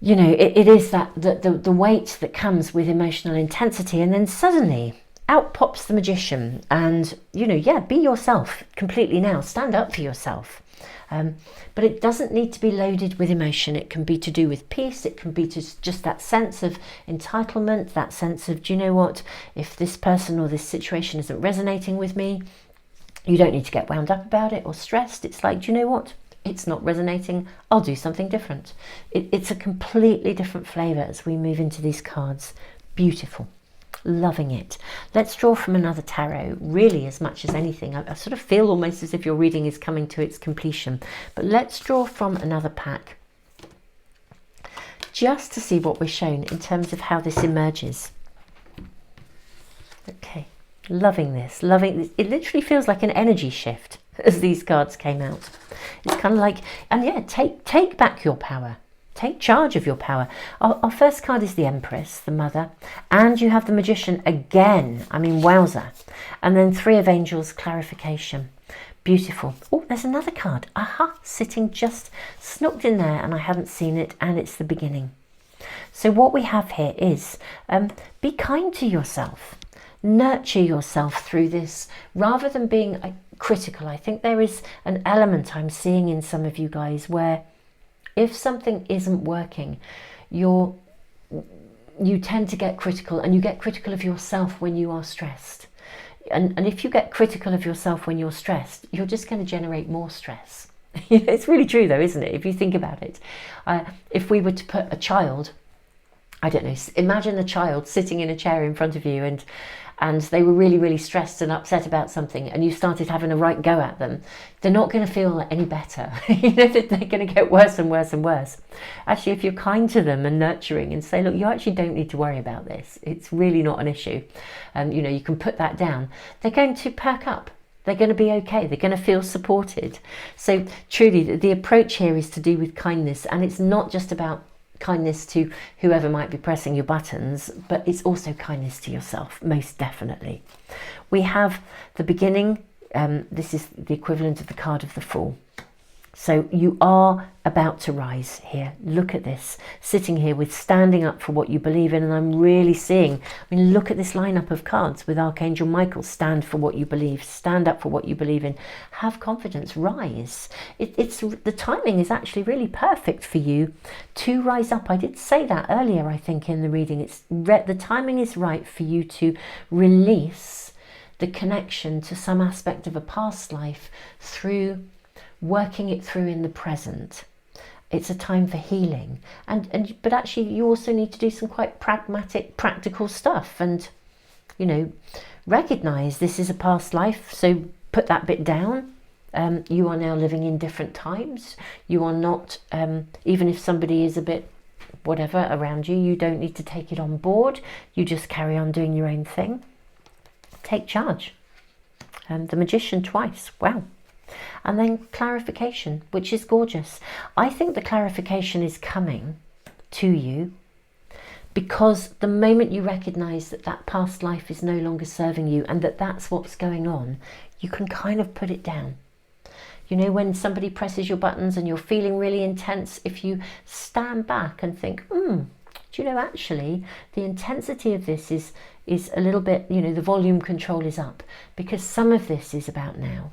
Speaker 1: You know, it is that the weight that comes with emotional intensity, and then suddenly out pops the magician and, you know, yeah, be yourself completely now. Stand up for yourself. But it doesn't need to be loaded with emotion. It can be to do with peace. It can be just that sense of entitlement, that sense of, do you know what, if this person or this situation isn't resonating with me, you don't need to get wound up about it or stressed. It's like, do you know what? It's not resonating, I'll do something different. It's a completely different flavour as we move into these cards. Beautiful. Loving it. Let's draw from another tarot, really, as much as anything. I sort of feel almost as if your reading is coming to its completion. But let's draw from another pack, just to see what we're shown in terms of how this emerges. Okay, loving this, loving this. It literally feels like an energy shift as these cards came out. It's kind of like, and yeah, take back your power. Take charge of your power. Our first card is the Empress, the Mother, and you have the Magician again. I mean, wowza. And then 3 of Angels, clarification. Beautiful. Oh, there's another card. Aha, sitting just snooked in there, and I haven't seen it, and it's the beginning. So what we have here is, be kind to yourself. Nurture yourself through this, rather than being critical. I think there is an element I'm seeing in some of you guys where if something isn't working, you tend to get critical, and you get critical of yourself when you are stressed. And if you get critical of yourself when you're stressed, you're just going to generate more stress. It's really true though, isn't it? If you think about it, if we were to put a child, I don't know, imagine a child sitting in a chair in front of you, and they were really, really stressed and upset about something, and you started having a right go at them, they're not going to feel any better. You know, that they're going to get worse and worse and worse. Actually, if you're kind to them and nurturing and say, look, you actually don't need to worry about this. It's really not an issue. You know, you can put that down. They're going to perk up. They're going to be okay. They're going to feel supported. So truly, the approach here is to do with kindness, and it's not just about kindness to whoever might be pressing your buttons, but it's also kindness to yourself, most definitely. We have the beginning. This is the equivalent of the card of the Fool. So you are about to rise here. Look at this, sitting here with standing up for what you believe in. And I'm really seeing, I mean, look at this lineup of cards with Archangel Michael. Stand for what you believe, stand up for what you believe in, have confidence, rise. It's the timing is actually really perfect for you to rise up. I did say that earlier, I think, in the reading. The timing is right for you to release the connection to some aspect of a past life through working it through in the present. It's a time for healing, but actually you also need to do some quite pragmatic, practical stuff, and you know, recognize this is a past life, so put that bit down. You are now living in different times. You are not, even if somebody is a bit whatever around you, you don't need to take it on board. You just carry on doing your own thing. Take charge. The Magician twice. Wow. And then clarification, which is gorgeous. I think the clarification is coming to you because the moment you recognize that that past life is no longer serving you, and that that's what's going on, you can kind of put it down. You know, when somebody presses your buttons and you're feeling really intense, if you stand back and think, do you know, actually the intensity of this is a little bit, you know, the volume control is up, because some of this is about now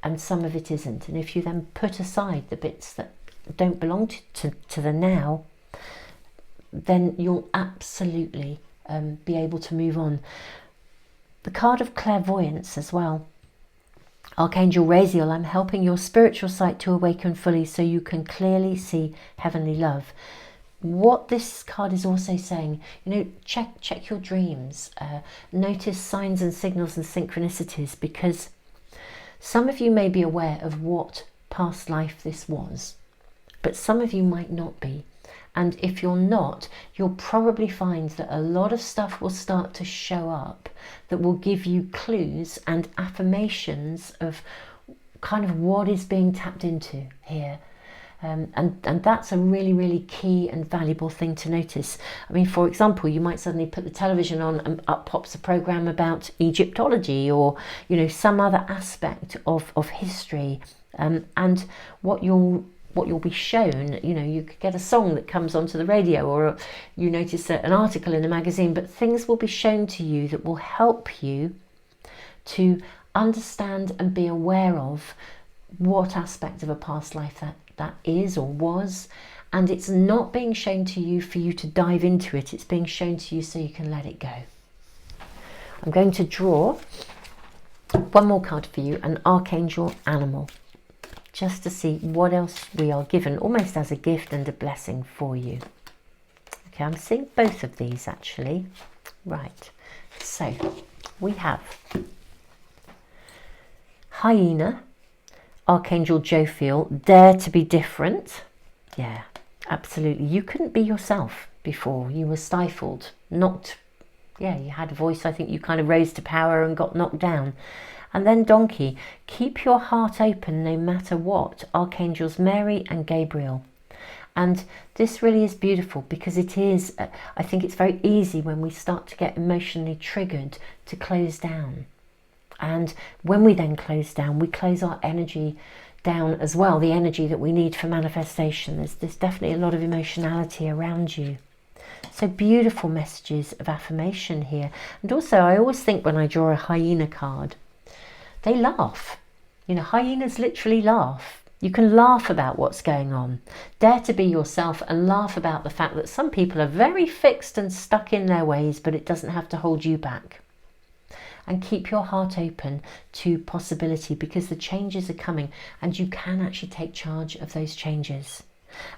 Speaker 1: and some of it isn't. And if you then put aside the bits that don't belong to the now, then you'll absolutely be able to move on. The card of clairvoyance as well. Archangel Raziel, I'm helping your spiritual sight to awaken fully so you can clearly see heavenly love. What this card is also saying, check your dreams, notice signs and signals and synchronicities, because some of you may be aware of what past life this was, but some of you might not be. And if you're not, you'll probably find that a lot of stuff will start to show up that will give you clues and affirmations of kind of what is being tapped into here. And that's a really, really key and valuable thing to notice. I mean, for example, you might suddenly put the television on and up pops a program about Egyptology or, some other aspect of history. And what you'll be shown, you could get a song that comes onto the radio, or you notice an article in a magazine, but things will be shown to you that will help you to understand and be aware of what aspect of a past life that is or was. And it's not being shown to you for you to dive into it, it's being shown to you so you can let it go. I'm going to draw one more card for you, an Archangel Animal, just to see what else we are given, almost as a gift and a blessing for you. Okay, I'm seeing both of these actually. Right, so we have Hyena, Archangel Jophiel, dare to be different. Yeah, absolutely. You couldn't be yourself before. You were stifled, knocked. Yeah, you had a voice. I think you kind of rose to power and got knocked down. And then Donkey, keep your heart open no matter what. Archangels Mary and Gabriel. And this really is beautiful, because it is, I think it's very easy when we start to get emotionally triggered to close down. And when we then close down, we close our energy down as well, the energy that we need for manifestation. There's definitely a lot of emotionality around you. So beautiful messages of affirmation here. And also, I always think when I draw a hyena card, they laugh. Hyenas literally laugh. You can laugh about what's going on. Dare to be yourself and laugh about the fact that some people are very fixed and stuck in their ways, but it doesn't have to hold you back. And keep your heart open to possibility, because the changes are coming and you can actually take charge of those changes.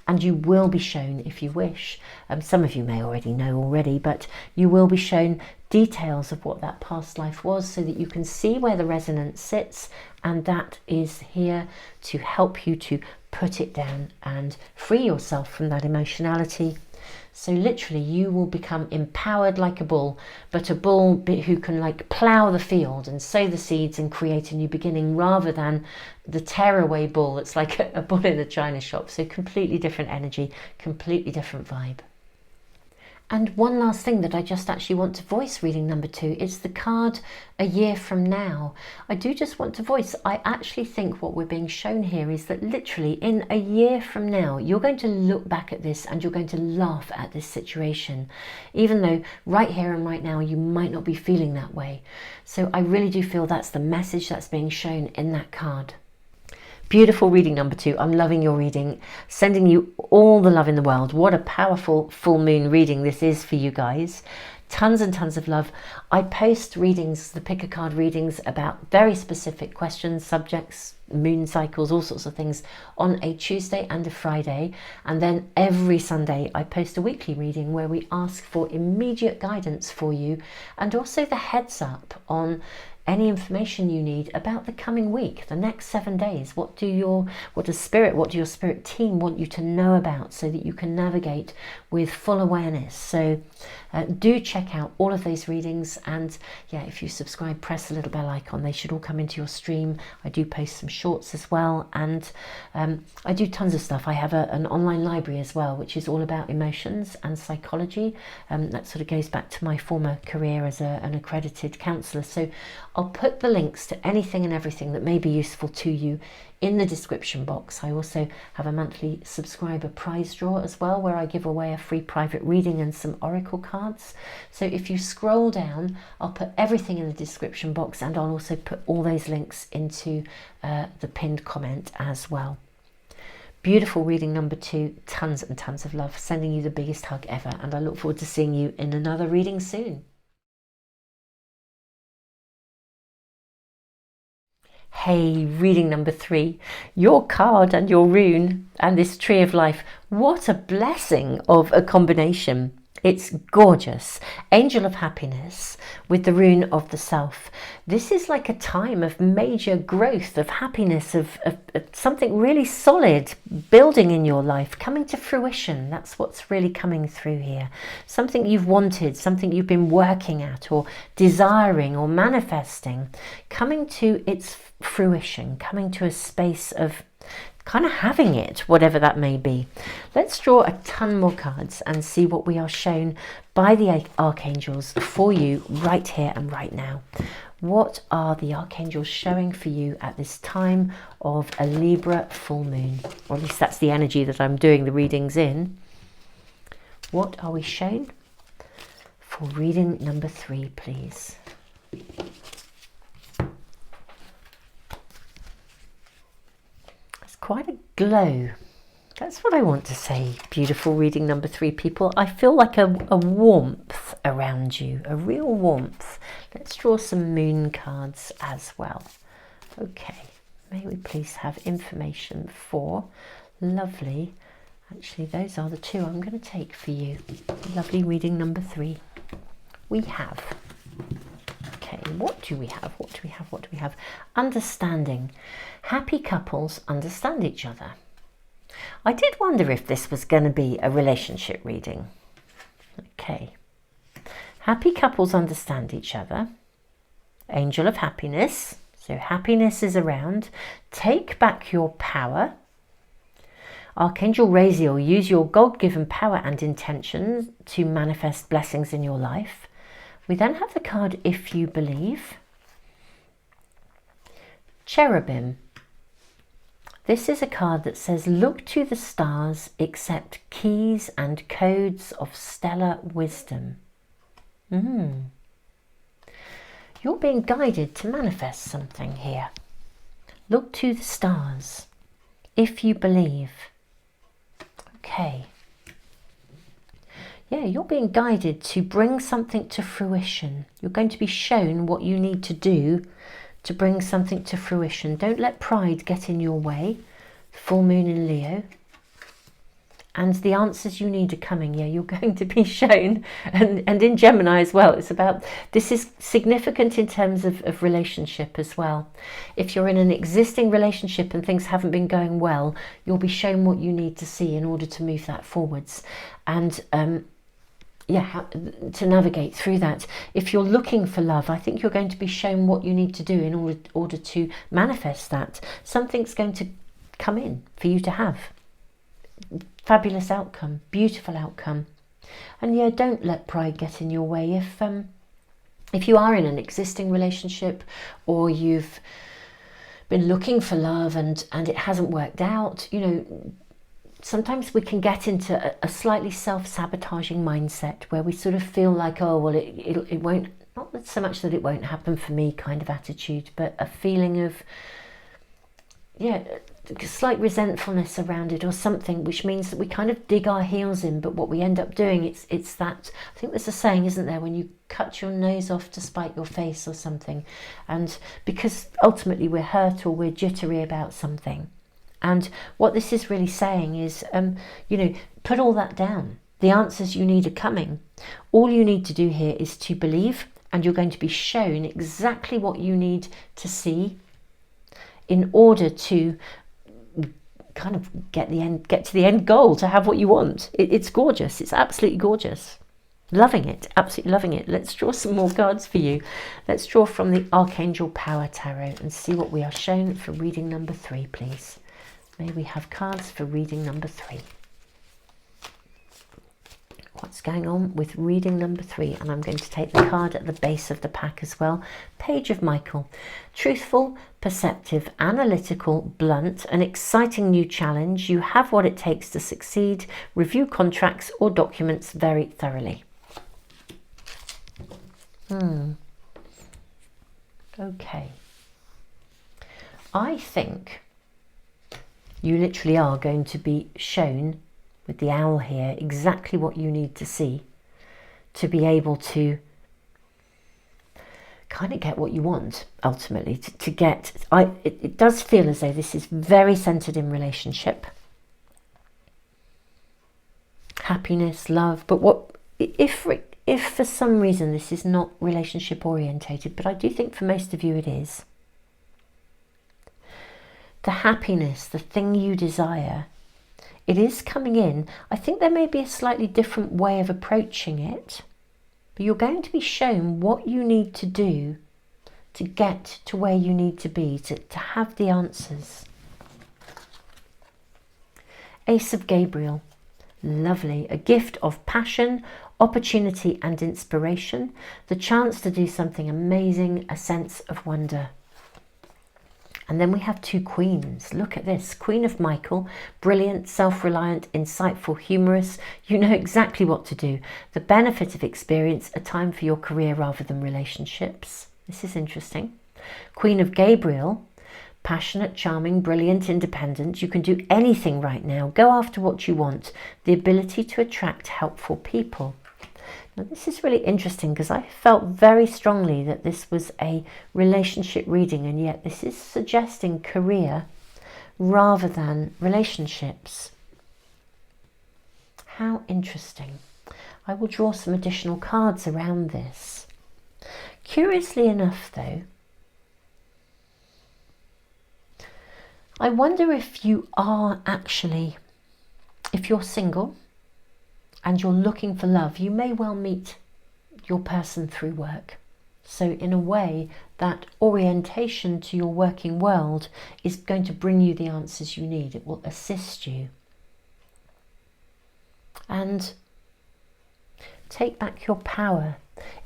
Speaker 1: And you will be shown, if you wish, some of you may already know already, but you will be shown details of what that past life was, so that you can see where the resonance sits, and that is here to help you to put it down and free yourself from that emotionality. So literally you will become empowered like a bull, but a bull who can plough the field and sow the seeds and create a new beginning, rather than the tearaway bull that's like a bull in a china shop. So completely different energy, completely different vibe. And one last thing that I just actually want to voice, reading number 2, it's the card A Year From Now. I do just want to voice, I actually think what we're being shown here is that literally in a year from now, you're going to look back at this and you're going to laugh at this situation, even though right here and right now you might not be feeling that way. So I really do feel that's the message that's being shown in that card. Beautiful reading number 2. I'm loving your reading, sending you all the love in the world. What a powerful full moon reading this is for you guys. Tons and tons of love. I post readings, the pick a card readings, about very specific questions, subjects, moon cycles, all sorts of things, on a Tuesday and a Friday. And then every Sunday I post a weekly reading where we ask for immediate guidance for you, and also the heads up on any information you need about the coming week, the next 7 days. What do your spirit team want you to know about, so that you can navigate with full awareness. So do check out all of those readings, and yeah, if you subscribe, press the little bell icon. They should all come into your stream. I do post some shorts as well, and I do tons of stuff. I have an online library as well, which is all about emotions and psychology. That sort of goes back to my former career as an accredited counsellor. So I'll put the links to anything and everything that may be useful to you in the description box. I also have a monthly subscriber prize draw as well, where I give away a free private reading and some oracle cards. So if you scroll down, I'll put everything in the description box, and I'll also put all those links into the pinned comment as well. Beautiful reading number 2. Tons and tons of love. Sending you the biggest hug ever, and I look forward to seeing you in another reading soon. Okay, reading number 3. Your card and your rune and this tree of life. What a blessing of a combination. It's gorgeous. Angel of happiness with the rune of the self. This is like a time of major growth, of happiness, of something really solid building in your life, coming to fruition. That's what's really coming through here. Something you've wanted, something you've been working at or desiring or manifesting, coming to its fruition, coming to a space of kind of having it, whatever that may be. Let's draw a ton more cards and see what we are shown by the archangels for you right here and right now. What are the archangels showing for you at this time of a Libra full moon? Or at least that's the energy that I'm doing the readings in. What are we shown for reading number 3, please? Quite a glow. That's what I want to say. Beautiful reading number 3, people. I feel like a warmth around you, a real warmth. Let's draw some moon cards as well. Okay, may we please have information for lovely, actually those are the 2 I'm going to take for you. Lovely reading number 3. We have, okay, what do we have? What do we have? What do we have? Understanding. Happy couples understand each other. I did wonder if this was going to be a relationship reading. Okay. Happy couples understand each other. Angel of happiness. So happiness is around. Take back your power. Archangel Raziel, use your God-given power and intention to manifest blessings in your life. We then have the card If You Believe. Cherubim. This is a card that says, look to the stars, accept keys and codes of stellar wisdom. You're being guided to manifest something here. Look to the stars, if you believe. Okay. Yeah, you're being guided to bring something to fruition. You're going to be shown what you need to do to bring something to fruition. Don't let pride get in your way. Full moon in Leo. And the answers you need are coming. Yeah, you're going to be shown. And in Gemini as well. It's about, this is significant in terms of relationship as well. If you're in an existing relationship and things haven't been going well, you'll be shown what you need to see in order to move that forwards. And to navigate through that. If you're looking for love, I think you're going to be shown what you need to do in order to manifest that. Something's going to come in for you to have. Fabulous outcome, beautiful outcome. And yeah, don't let pride get in your way. If you are in an existing relationship or you've been looking for love and it hasn't worked out, you know, sometimes we can get into a slightly self-sabotaging mindset where we sort of feel like, oh, well, it won't, not so much that it won't happen for me kind of attitude, but a feeling of, yeah, slight resentfulness around it or something, which means that we kind of dig our heels in. But what we end up doing, it's that, I think there's a saying, isn't there, when you cut your nose off to spite your face or something, and because ultimately we're hurt or we're jittery about something. And what this is really saying is, you know, put all that down. The answers you need are coming. All you need to do here is to believe, and you're going to be shown exactly what you need to see in order to kind of get to the end goal, to have what you want. It's gorgeous. It's absolutely gorgeous. Loving it. Absolutely loving it. Let's draw some more cards for you. Let's draw from the Archangel Power Tarot and see what we are shown for reading number 3, please. May we have cards for reading number 3. What's going on with reading number 3? And I'm going to take the card at the base of the pack as well. Page of Michael. Truthful, perceptive, analytical, blunt, an exciting new challenge. You have what it takes to succeed. Review contracts or documents very thoroughly. Okay. I think you literally are going to be shown with the owl here exactly what you need to see to be able to kind of get what you want ultimately. It does feel as though this is very centered in relationship, happiness, love. But what if for some reason this is not relationship orientated? But I do think for most of you it is. The happiness, the thing you desire, it is coming in. I think there may be a slightly different way of approaching it, but you're going to be shown what you need to do to get to where you need to be, to have the answers. Ace of Gabriel, lovely. A gift of passion, opportunity and inspiration, the chance to do something amazing, a sense of wonder. And then we have two queens. Look at this. Queen of Michael, brilliant, self-reliant, insightful, humorous. You know exactly what to do. The benefit of experience, a time for your career rather than relationships. This is interesting. Queen of Gabriel, passionate, charming, brilliant, independent. You can do anything right now. Go after what you want. The ability to attract helpful people. Now, this is really interesting because I felt very strongly that this was a relationship reading, and yet this is suggesting career rather than relationships. How interesting. I will draw some additional cards around this. Curiously enough, though, I wonder if you are actually, if you're single, and you're looking for love, you may well meet your person through work. So in a way, that orientation to your working world is going to bring you the answers you need. It will assist you. And take back your power.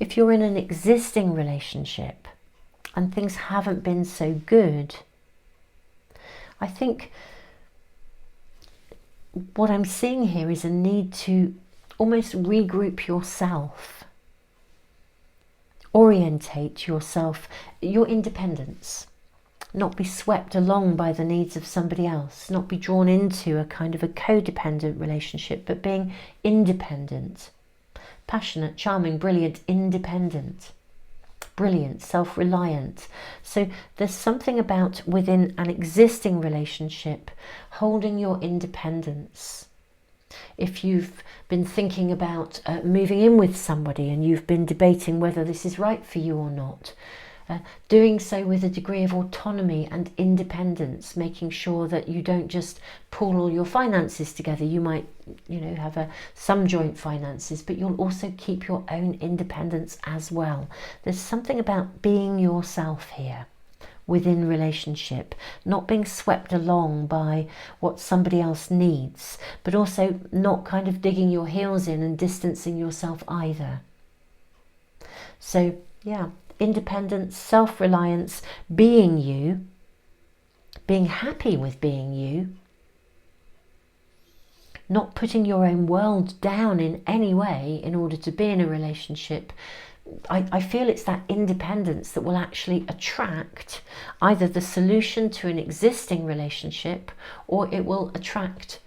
Speaker 1: If you're in an existing relationship and things haven't been so good, I think what I'm seeing here is a need to almost regroup yourself, orientate yourself, your independence, not be swept along by the needs of somebody else, not be drawn into a kind of a codependent relationship, but being independent, passionate, charming, brilliant, independent, brilliant, self-reliant. So there's something about within an existing relationship holding your independence. If you've been thinking about moving in with somebody and you've been debating whether this is right for you or not, doing so with a degree of autonomy and independence, making sure that you don't just pull all your finances together. You might, have some joint finances, but you'll also keep your own independence as well. There's something about being yourself here within relationship, not being swept along by what somebody else needs, but also not kind of digging your heels in and distancing yourself either. So yeah, independence, self-reliance, being you, being happy with being you, not putting your own world down in any way in order to be in a relationship. I feel it's that independence that will actually attract either the solution to an existing relationship, or it will attract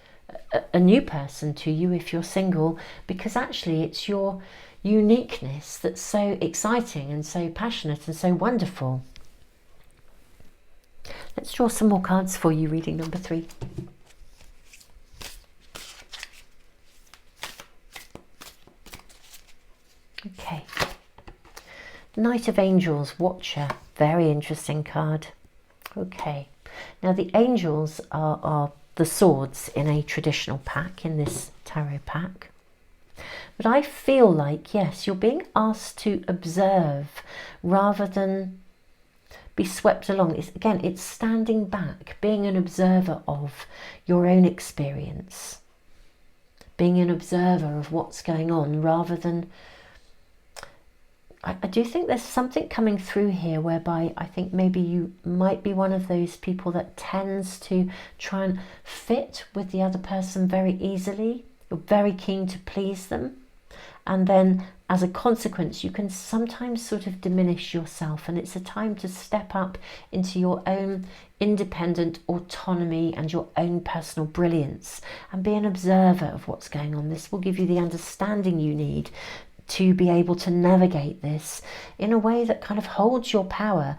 Speaker 1: a new person to you if you're single, because actually it's your uniqueness that's so exciting and so passionate and so wonderful. Let's draw some more cards for you, reading number 3. Okay. Knight of Angels, Watcher, very interesting card. Okay, now the angels are the swords in a traditional pack, in this tarot pack. But I feel like, yes, you're being asked to observe rather than be swept along. It's standing back, being an observer of your own experience, being an observer of what's going on rather than... I do think there's something coming through here whereby I think maybe you might be one of those people that tends to try and fit with the other person very easily. You're very keen to please them. And then as a consequence, you can sometimes sort of diminish yourself. And it's a time to step up into your own independent autonomy and your own personal brilliance and be an observer of what's going on. This will give you the understanding you need to be able to navigate this in a way that kind of holds your power.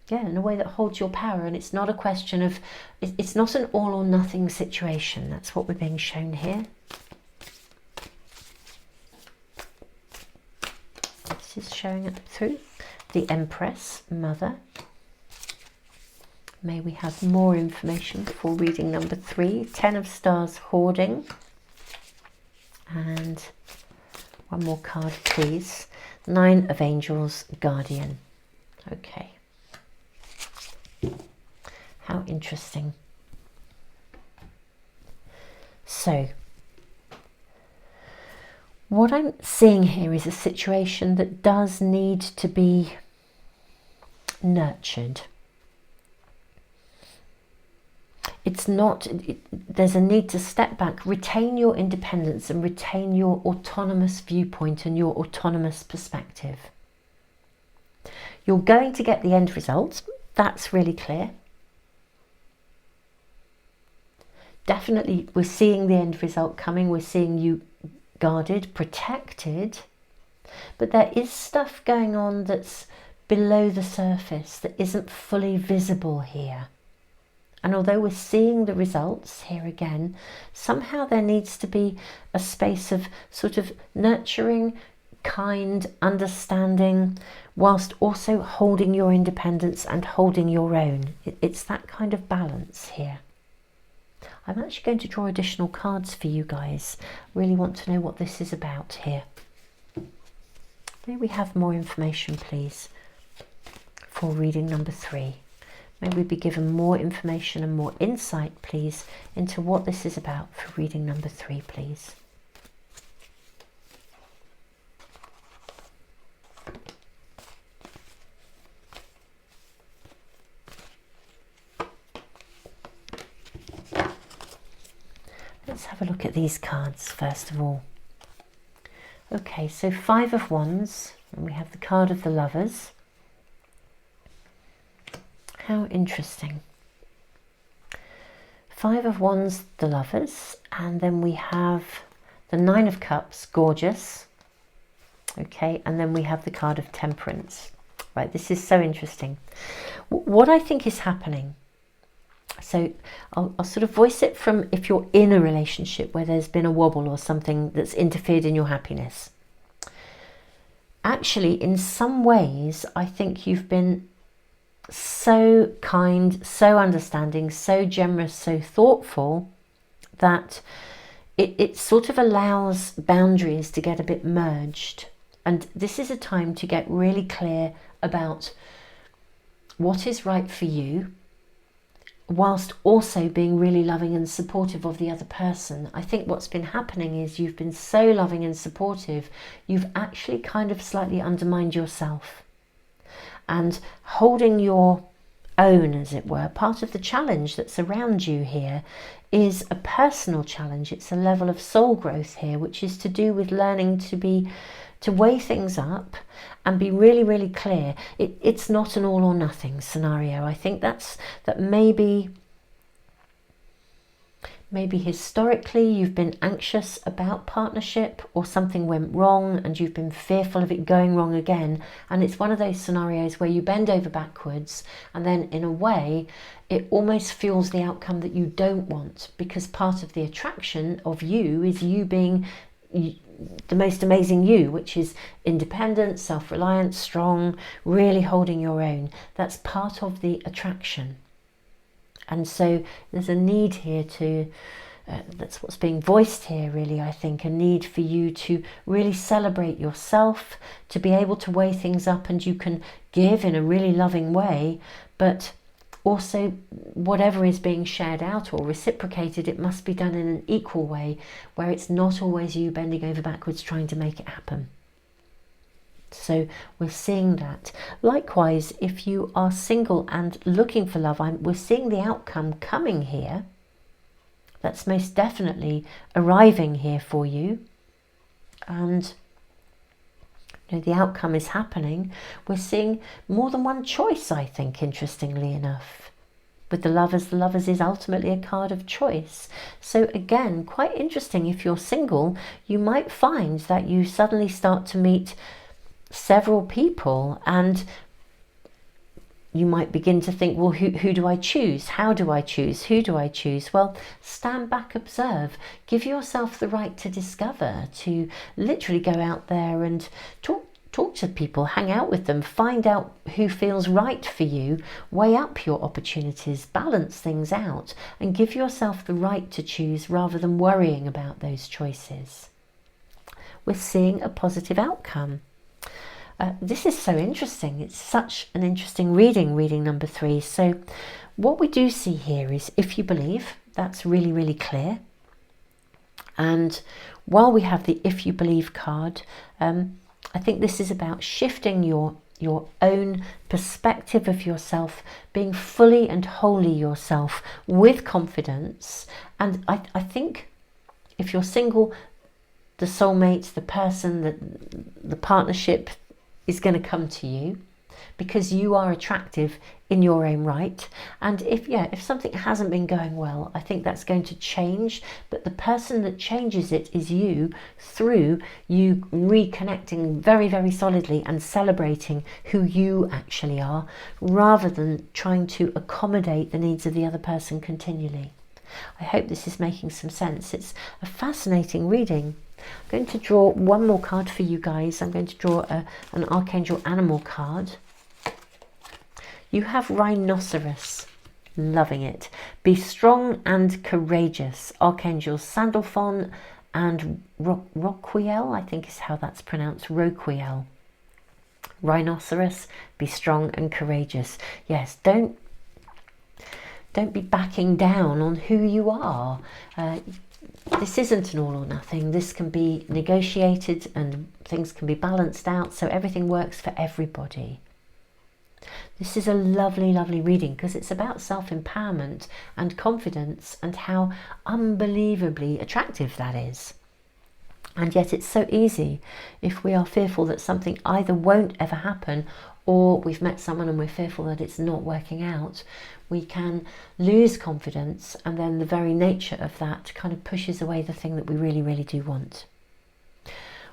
Speaker 1: Yeah, in a way that holds your power. And it's not a question of, it's not an all or nothing situation. That's what we're being shown here. This is showing up through the Empress, Mother. May we have more information for reading number 3. 10 of Stars, Hoarding. And one more card, please. 9 of Angels, Guardian. Okay. How interesting. So, what I'm seeing here is a situation that does need to be nurtured. It's not, there's a need to step back, retain your independence and retain your autonomous viewpoint and your autonomous perspective. You're going to get the end result, that's really clear. Definitely we're seeing the end result coming, we're seeing you guarded, protected, but there is stuff going on that's below the surface that isn't fully visible here. And although we're seeing the results here again, somehow there needs to be a space of sort of nurturing, kind, understanding, whilst also holding your independence and holding your own. It's that kind of balance here. I'm actually going to draw additional cards for you guys. Really want to know what this is about here. May we have more information, please, for reading number 3. May we be given more information and more insight, please, into what this is about for reading number 3, please. Let's have a look at these cards first of all. Okay, so 5 of Wands, and we have the card of the Lovers. How interesting. 5 of Wands, the Lovers, and then we have the 9 of Cups, gorgeous. Okay, and then we have the card of Temperance. Right, this is so interesting. What I think is happening, so I'll sort of voice it from if you're in a relationship where there's been a wobble or something that's interfered in your happiness. Actually, in some ways, I think you've been so kind, so understanding, so generous, so thoughtful that it sort of allows boundaries to get a bit merged. And this is a time to get really clear about what is right for you, whilst also being really loving and supportive of the other person. I think what's been happening is you've been so loving and supportive, you've actually kind of slightly undermined yourself. And holding your own, as it were, part of the challenge that's around you here is a personal challenge. It's a level of soul growth here, which is to do with learning to weigh things up and be really, really clear. It's not an all or nothing scenario. I think that maybe historically you've been anxious about partnership, or something went wrong and you've been fearful of it going wrong again. And it's one of those scenarios where you bend over backwards, and then in a way it almost fuels the outcome that you don't want, because part of the attraction of you is you being the most amazing you, which is independent, self-reliant, strong, really holding your own. That's part of the attraction. And so there's a need here to, that's what's being voiced here really, I think, a need for you to really celebrate yourself, to be able to weigh things up, and you can give in a really loving way, but also whatever is being shared out or reciprocated, it must be done in an equal way, where it's not always you bending over backwards trying to make it happen. So we're seeing that. Likewise, if you are single and looking for love, we're seeing the outcome coming here. That's most definitely arriving here for you. And the outcome is happening. We're seeing more than one choice, I think, interestingly enough. with the Lovers is ultimately a card of choice. So again, quite interesting. If you're single, you might find that you suddenly start to meet several people, and you might begin to think, well, who do I choose? How do I choose? Who do I choose? Well, stand back, observe, give yourself the right to discover, to literally go out there and talk to people, hang out with them, find out who feels right for you, weigh up your opportunities, balance things out, and give yourself the right to choose rather than worrying about those choices. We're seeing a positive outcome. This is so interesting. It's such an interesting reading number 3. So what we do see here is if you believe, that's really, really clear. And while we have the if you believe card, I think this is about shifting your own perspective of yourself, being fully and wholly yourself with confidence. And I think if you're single, the soulmate, the person, the partnership is going to come to you because you are attractive in your own right. And if something hasn't been going well, I think that's going to change, but the person that changes it is you, through you reconnecting very, very solidly and celebrating who you actually are, rather than trying to accommodate the needs of the other person continually. I hope this is making some sense. It's a fascinating reading. I'm going to draw one more card for you guys. I'm going to draw an Archangel Animal card. You have Rhinoceros. Loving it. Be strong and courageous. Archangel Sandalphon and Roquiel, I think is how that's pronounced. Roquiel. Rhinoceros, be strong and courageous. Yes, don't be backing down on who you are. This isn't an all or nothing. This can be negotiated and things can be balanced out so everything works for everybody. This is a lovely, lovely reading because it's about self-empowerment and confidence and how unbelievably attractive that is. And yet it's so easy if we are fearful that something either won't ever happen, or we've met someone and we're fearful that it's not working out. We can lose confidence, and then the very nature of that kind of pushes away the thing that we really, really do want.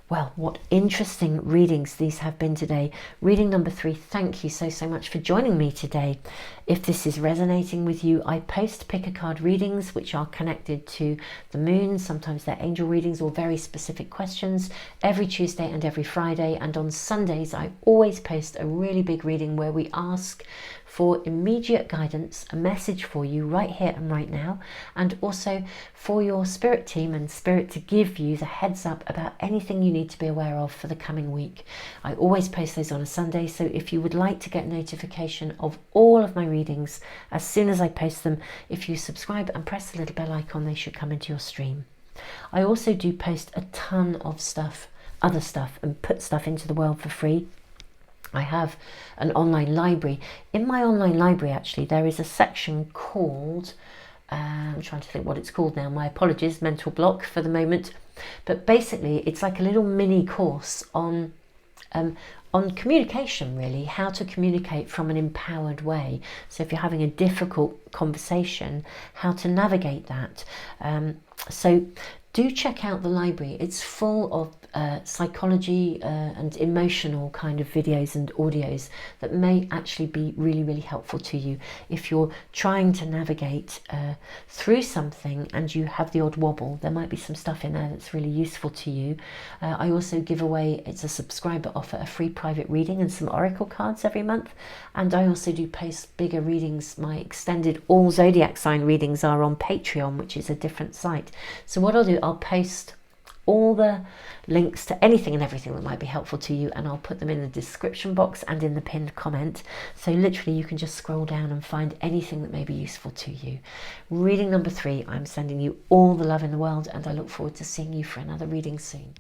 Speaker 1: Well, what interesting readings these have been today. Reading number 3, thank you so much for joining me today. If this is resonating with you, I post pick a card readings which are connected to the moon. Sometimes they're angel readings or very specific questions every Tuesday and every Friday. And on Sundays, I always post a really big reading where we ask for immediate guidance, a message for you right here and right now, and also for your spirit team and spirit to give you the heads up about anything you need to be aware of for the coming week. I always post those on a Sunday, so if you would like to get notification of all of my readings as soon as I post them, if you subscribe and press the little bell icon, they should come into your stream. I also do post a ton of stuff, other stuff, and put stuff into the world for free. I have an online library. In my online library, actually, there is a section called, I'm trying to think what it's called now, my apologies, mental block for the moment. But basically, it's like a little mini course on communication, really, how to communicate from an empowered way. So if you're having a difficult conversation, how to navigate that. So do check out the library. It's full of psychology and emotional kind of videos and audios that may actually be really, really helpful to you if you're trying to navigate through something and you have the odd wobble. There might be some stuff in there that's really useful to you. I also give away, it's a subscriber offer, a free private reading and some oracle cards every month. And I also do post bigger readings. My extended all zodiac sign readings are on Patreon, which is a different site. So what I'll do, I'll post all the links to anything and everything that might be helpful to you, and I'll put them in the description box and in the pinned comment. So literally you can just scroll down and find anything that may be useful to you. Reading number 3, I'm sending you all the love in the world, and I look forward to seeing you for another reading soon.